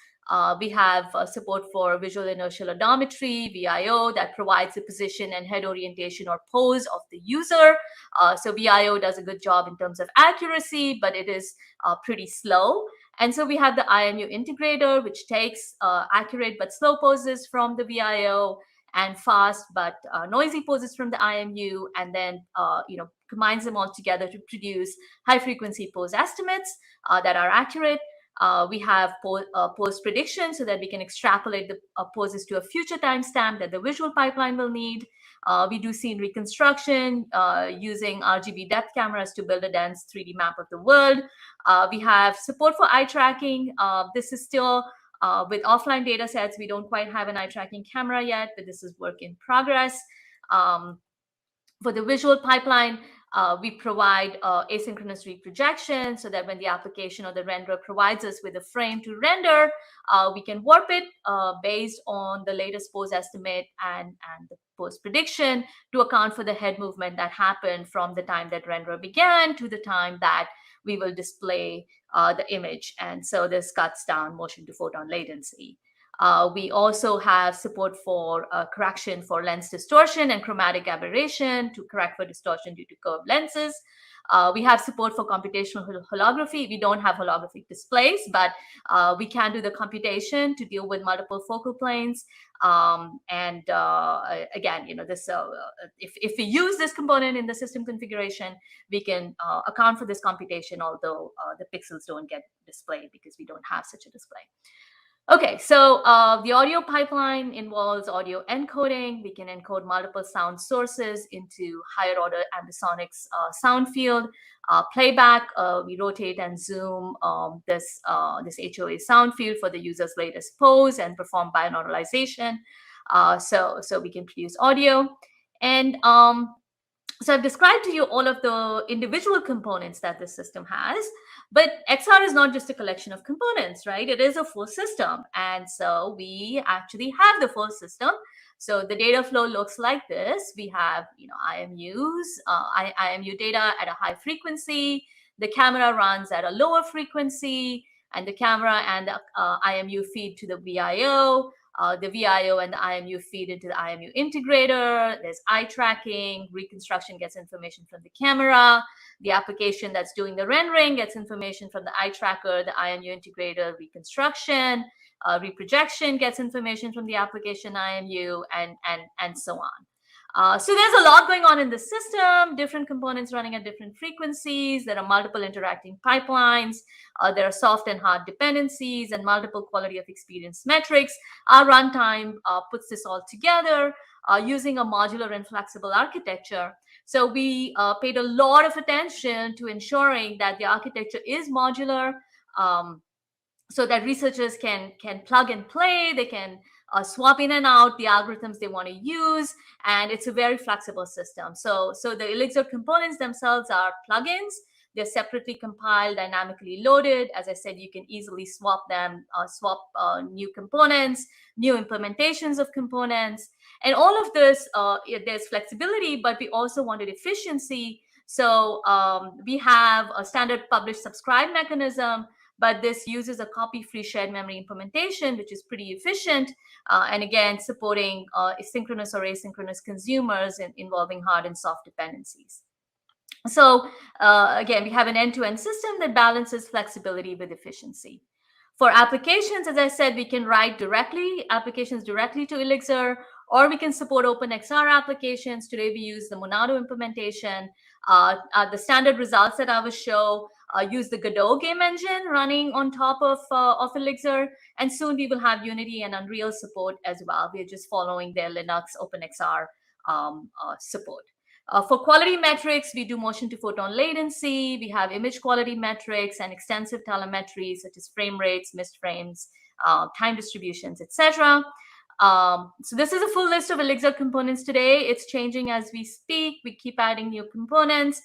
We have support for visual inertial odometry, VIO, that provides the position and head orientation or pose of the user. So VIO does a good job in terms of accuracy, but it is pretty slow. And so we have the IMU integrator, which takes accurate but slow poses from the VIO and fast but noisy poses from the IMU, and then combines them all together to produce high frequency pose estimates that are accurate. We have pose prediction so that we can extrapolate the poses to a future timestamp that the visual pipeline will need. We do scene reconstruction using RGB depth cameras to build a dense 3D map of the world. We have support for eye tracking. This is still with offline data sets. We don't quite have an eye tracking camera yet, but this is work in progress. For the visual pipeline, we provide asynchronous reprojection so that when the application or the renderer provides us with a frame to render, we can warp it based on the latest pose estimate and the pose prediction to account for the head movement that happened from the time that renderer began to the time that we will display the image. And so this cuts down motion to photon latency. We also have support for correction for lens distortion and chromatic aberration to correct for distortion due to curved lenses. We have support for computational holography. We don't have holographic displays, but we can do the computation to deal with multiple focal planes. Again, this if we use this component in the system configuration, we can account for this computation, although the pixels don't get displayed because we don't have such a display. Okay, so the audio pipeline involves audio encoding. We can encode multiple sound sources into higher order ambisonics sound field. Playback, we rotate and zoom this HOA sound field for the user's latest pose and perform binauralization. So we can produce audio. And so I've described to you all of the individual components that this system has, but XR is not just a collection of components, right? It is a full system. And so we actually have the full system. So the data flow looks like this. We have, IMUs, IMU data at a high frequency. The camera runs at a lower frequency, and the camera and the IMU feed to the VIO. The VIO and the IMU feed into the IMU integrator. There's eye tracking. Reconstruction gets information from the camera. The application that's doing the rendering gets information from the eye tracker, the IMU integrator. Reconstruction, reprojection gets information from the application IMU, and so on. So there's a lot going on in the system, different components running at different frequencies. There are multiple interacting pipelines. There are soft and hard dependencies and multiple quality of experience metrics. Our runtime puts this all together using a modular and flexible architecture. So we paid a lot of attention to ensuring that the architecture is modular, so that researchers can plug and play. They can swap in and out the algorithms they want to use, and it's a very flexible system. So the Elixir components themselves are plugins. They're separately compiled, dynamically loaded. As I said, you can easily swap them, new components, new implementations of components. And all of this, there's flexibility, but we also wanted efficiency. So we have a standard publish subscribe mechanism, but this uses a copy-free shared memory implementation, which is pretty efficient. And again, supporting synchronous or asynchronous consumers involving hard and soft dependencies. So again, we have an end-to-end system that balances flexibility with efficiency. For applications, as I said, we can write applications directly to Elixir, or we can support OpenXR applications. Today, we use the Monado implementation. The standard results that I will show use the Godot game engine running on top of Elixir, and soon we will have Unity and Unreal support as well. We're just following their Linux OpenXR support. For quality metrics, we do motion to photon latency, we have image quality metrics and extensive telemetry such as frame rates, missed frames, time distributions, etc. So this is a full list of Elixir components today. It's changing as we speak. We keep adding new components.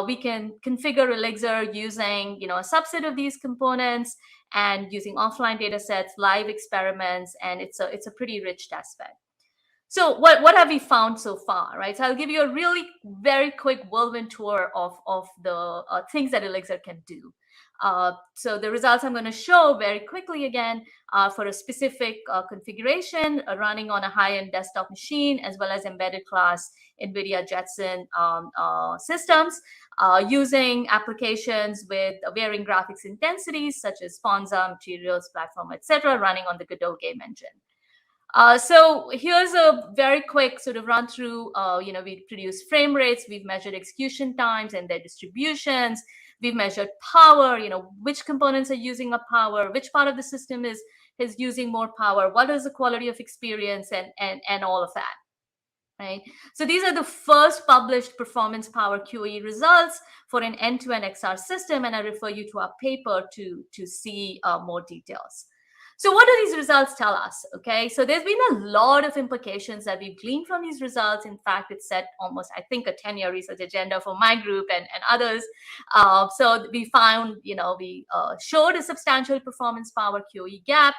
We can configure Elixir using a subset of these components and using offline data sets, live experiments, and it's a pretty rich test bed. So what have we found so far, right? So I'll give you a really very quick whirlwind tour of the things that Elixir can do. So the results I'm going to show very quickly again for a specific configuration running on a high-end desktop machine as well as embedded class NVIDIA Jetson systems using applications with varying graphics intensities such as Ponza, Materials, Platform, etc., running on the Godot game engine. So here's a very quick sort of run through. We produce frame rates, we've measured execution times and their distributions. We've measured power, which components are using up power, which part of the system is using more power, what is the quality of experience, and all of that. Right. So these are the first published performance power QoE results for an end-to-end XR system, and I refer you to our paper to see more details. So what do these results tell us? Okay, so there's been a lot of implications that we've gleaned from these results. In fact, it set almost, I think, a 10-year research agenda for my group and others. So we found, we showed a substantial performance power QoE gap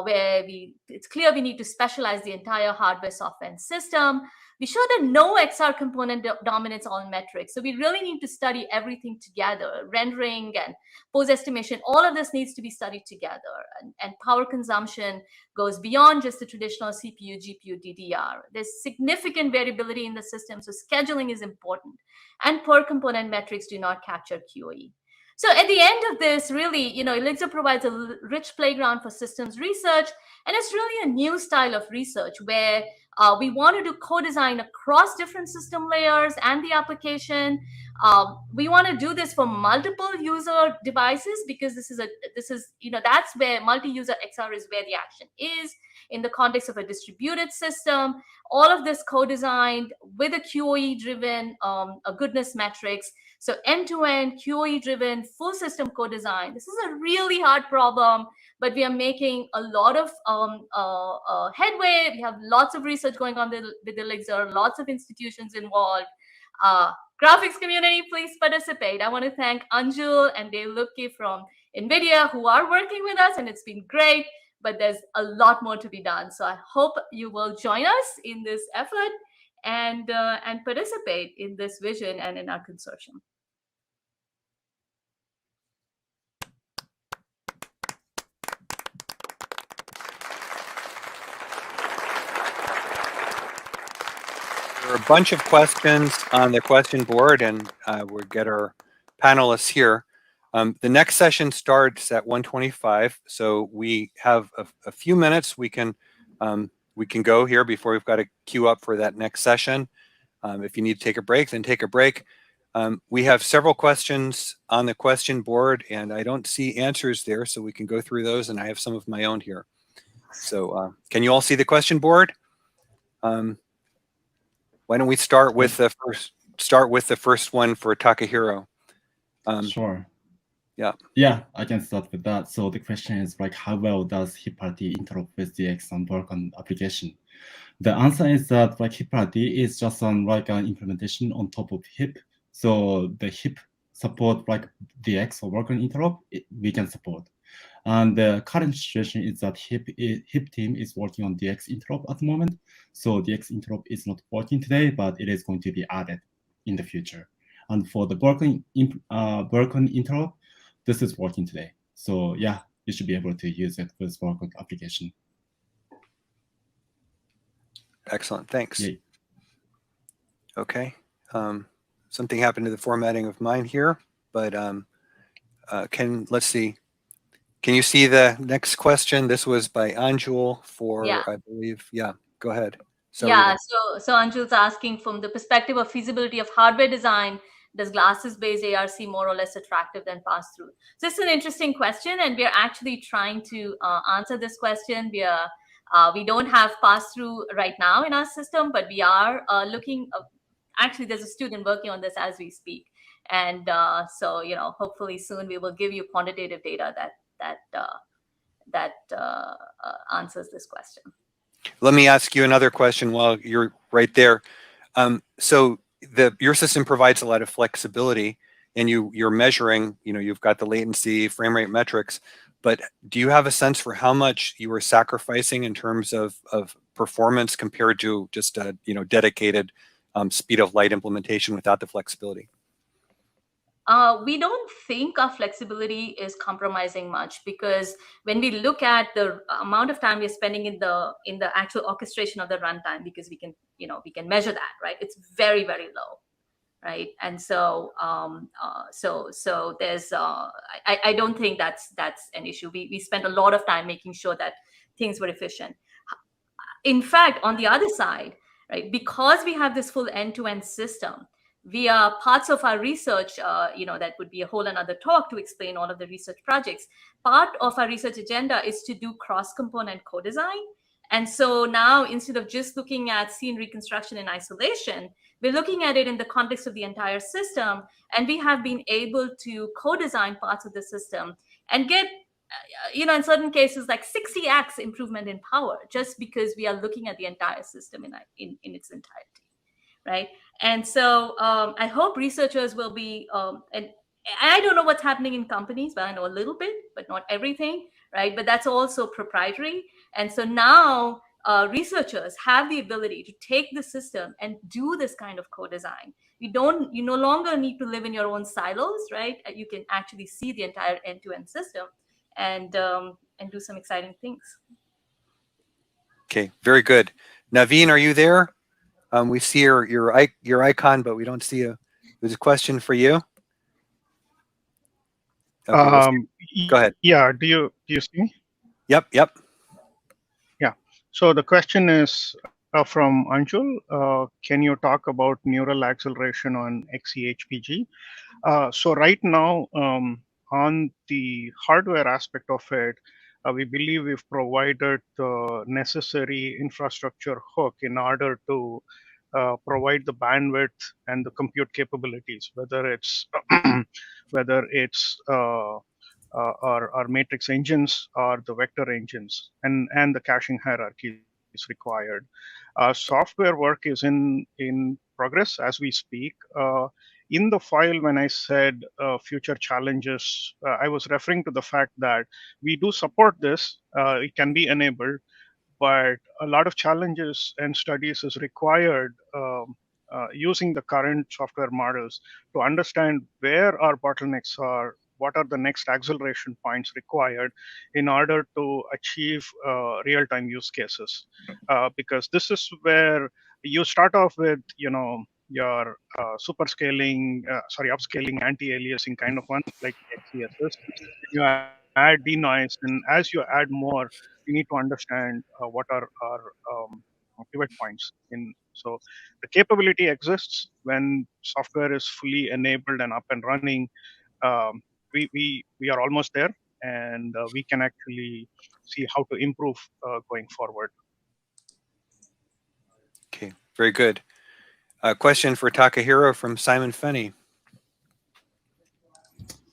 where it's clear we need to specialize the entire hardware, software, and system. We showed that no XR component dominates all metrics. So we really need to study everything together. Rendering and pose estimation, all of this needs to be studied together. And power consumption goes beyond just the traditional CPU, GPU, DDR. There's significant variability in the system, so scheduling is important. And per component metrics do not capture QoE. So at the end of this, really, Elixir provides a rich playground for systems research, and it's really a new style of research where we want to do co-design across different system layers and the application. We want to do this for multiple user devices because that's where multi-user XR is where the action is in the context of a distributed system. All of this co-designed with a QoE-driven goodness metrics. So end-to-end, QoE-driven, full system co-design. This is a really hard problem, but we are making a lot of headway. We have lots of research going on with Elixir, lots of institutions involved. Graphics community, please participate. I want to thank Anjul and Dave Lupke from NVIDIA who are working with us, and it's been great, but there's a lot more to be done. So I hope you will join us in this effort and participate in this vision and in our consortium. There are a bunch of questions on the question board, and we'll get our panelists here. The next session starts at 1:25, so we have a few minutes. We can go here before we've got to queue up for that next session. If you need to take a break, then take a break. We have several questions on the question board, and I don't see answers there, so we can go through those, and I have some of my own here. So can you all see the question board? Why don't we start with the first one for Takahiro? Sure. Yeah, I can start with that. So the question is like, how well does HIP-RT interop with DX and work on application? The answer is that like HIP-RT is just an implementation on top of HIP. So the HIP support like DX or work on interop, we can support. And the current situation is that HIP team is working on DX interop at the moment. So DX interop is not working today, but it is going to be added in the future. And for the work on interop, this is working today. So yeah, you should be able to use it with work on application. Excellent, thanks. Yeah. Okay, something happened to the formatting of mine here, but let's see. Can you see the next question? This was by Anjul for, I believe, go ahead. So Anjul's asking from the perspective of feasibility of hardware design Does glasses-based ARC more or less attractive than pass-through? So it's an interesting question, and we are actually trying to answer this question. We don't have pass-through right now in our system, but we are looking. Actually, there's a student working on this as we speak, and so hopefully soon we will give you quantitative data that answers this question. Let me ask you another question while you're right there. So your system provides a lot of flexibility, and you're measuring, you've got the latency, frame rate metrics, but do you have a sense for how much you are sacrificing in terms of performance compared to just a dedicated speed of light implementation without the flexibility? We don't think our flexibility is compromising much, because when we look at the amount of time we're spending in the actual orchestration of the runtime, because we can measure that, right? It's very, very low, right? And so so there's I don't think that's an issue. We spent a lot of time making sure that things were efficient. In fact, on the other side, right, because we have this full end-to-end system, via parts of our research, that would be a whole another talk to explain all of the research projects. Part of our research agenda is to do cross-component co-design. And so now, instead of just looking at scene reconstruction in isolation, we're looking at it in the context of the entire system. And we have been able to co-design parts of the system and get, in certain cases, like 60x improvement in power, just because we are looking at the entire system in its entirety. Right. And so I hope researchers will be, and I don't know what's happening in companies, but I know a little bit, but not everything. Right. But that's also proprietary. And so now researchers have the ability to take the system and do this kind of co-design. You no longer need to live in your own silos. Right. You can actually see the entire end-to-end system and do some exciting things. Okay. Very good. Naveen, are you there? We see your icon, but we don't see there's a question for you. Okay, go ahead. Yeah, do you see me? Yep. Yeah. So the question is from Anjul. Can you talk about neural acceleration on XE-HPG? So right now, on the hardware aspect of it, we believe we've provided the necessary infrastructure hook in order to provide the bandwidth and the compute capabilities, whether it's our matrix engines or the vector engines, and the caching hierarchy is required. Software work is in progress as we speak. In the file, when I said future challenges, I was referring to the fact that we do support this. It can be enabled, but a lot of challenges and studies is required using the current software models to understand where our bottlenecks are, what are the next acceleration points required in order to achieve real-time use cases. Because this is where you start off with, your upscaling anti-aliasing kind of one, like XeSS. You add denoise, and as you add more, you need to understand what are our pivot points. So the capability exists when software is fully enabled and up and running. We are almost there, and we can actually see how to improve going forward. Okay, very good. A question for Takahiro from Simon Fenney.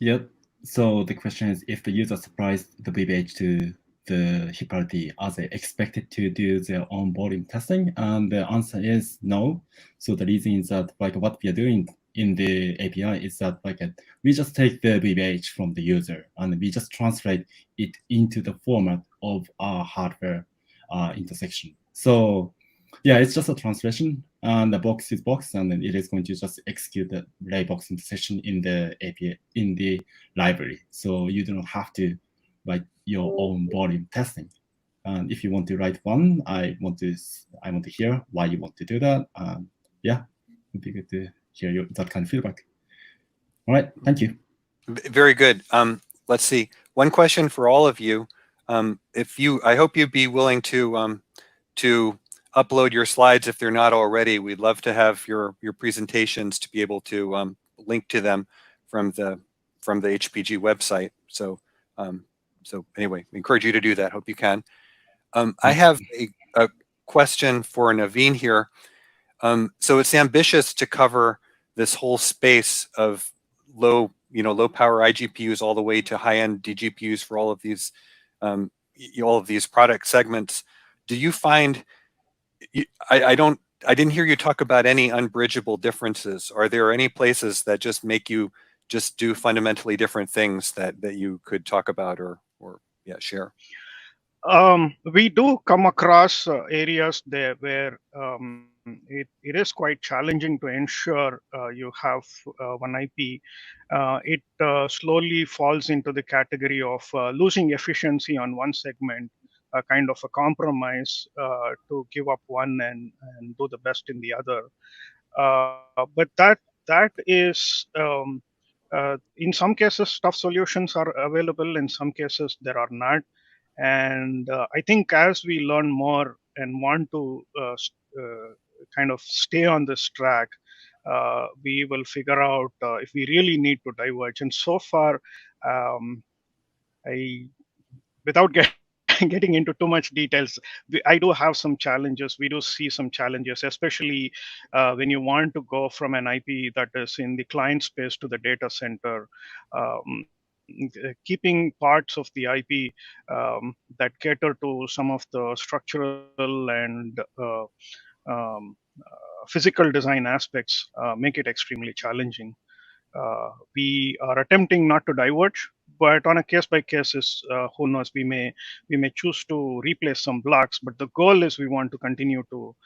Yep. So the question is, if the user supplies the VBH to the heap party, are they expected to do their own volume testing? And the answer is no. So the reason is that what we are doing in the API is that we just take the VBH from the user and we just translate it into the format of our hardware intersection. So yeah, it's just a translation, and the box is box, and then it is going to just execute the laybox intersection in the API in the library. So you do not have to write your own volume testing. And if you want to write one, I want to hear why you want to do that. Yeah, it'd be good to hear that kind of feedback. All right, thank you. Very good. Let's see. One question for all of you. I hope you'd be willing to upload your slides if they're not already. We'd love to have your presentations to be able to link to them from the HPG website. So so anyway, we encourage you to do that. Hope you can. I have a question for Naveen here. So it's ambitious to cover this whole space of low power iGPUs all the way to high-end DGPUs for all of these product segments. Do you find, I didn't hear you talk about any unbridgeable differences. Are there any places that just make you just do fundamentally different things that you could talk about or share? We do come across areas there where it is quite challenging to ensure you have one IP. It slowly falls into the category of losing efficiency on one segment, a kind of a compromise to give up one and do the best in the other. But that is, in some cases, tough solutions are available. In some cases, there are not. And I think as we learn more and want to kind of stay on this track, we will figure out if we really need to diverge. And so far, without getting into too much details, I do have some challenges. We do see some challenges, especially when you want to go from an IP that is in the client space to the data center. Keeping parts of the IP that cater to some of the structural and physical design aspects make it extremely challenging. We are attempting not to diverge, but on a case-by-case is who knows, we may choose to replace some blocks, but the goal is we want to continue to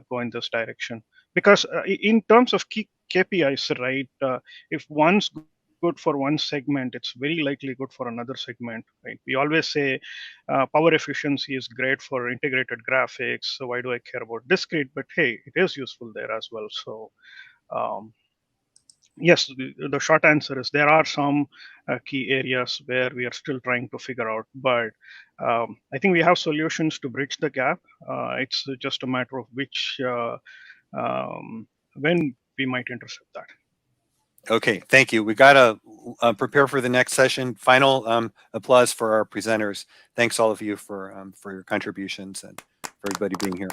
go in this direction. Because in terms of key KPIs, right, if one's good for one segment, it's very likely good for another segment, right? We always say power efficiency is great for integrated graphics, so why do I care about discrete? But hey, it is useful there as well. So yes, the short answer is there are some key areas where we are still trying to figure out, but I think we have solutions to bridge the gap. It's just a matter of which, when we might intercept that. Okay, thank you. We got to prepare for the next session. Final applause for our presenters. Thanks all of you for your contributions and for everybody being here.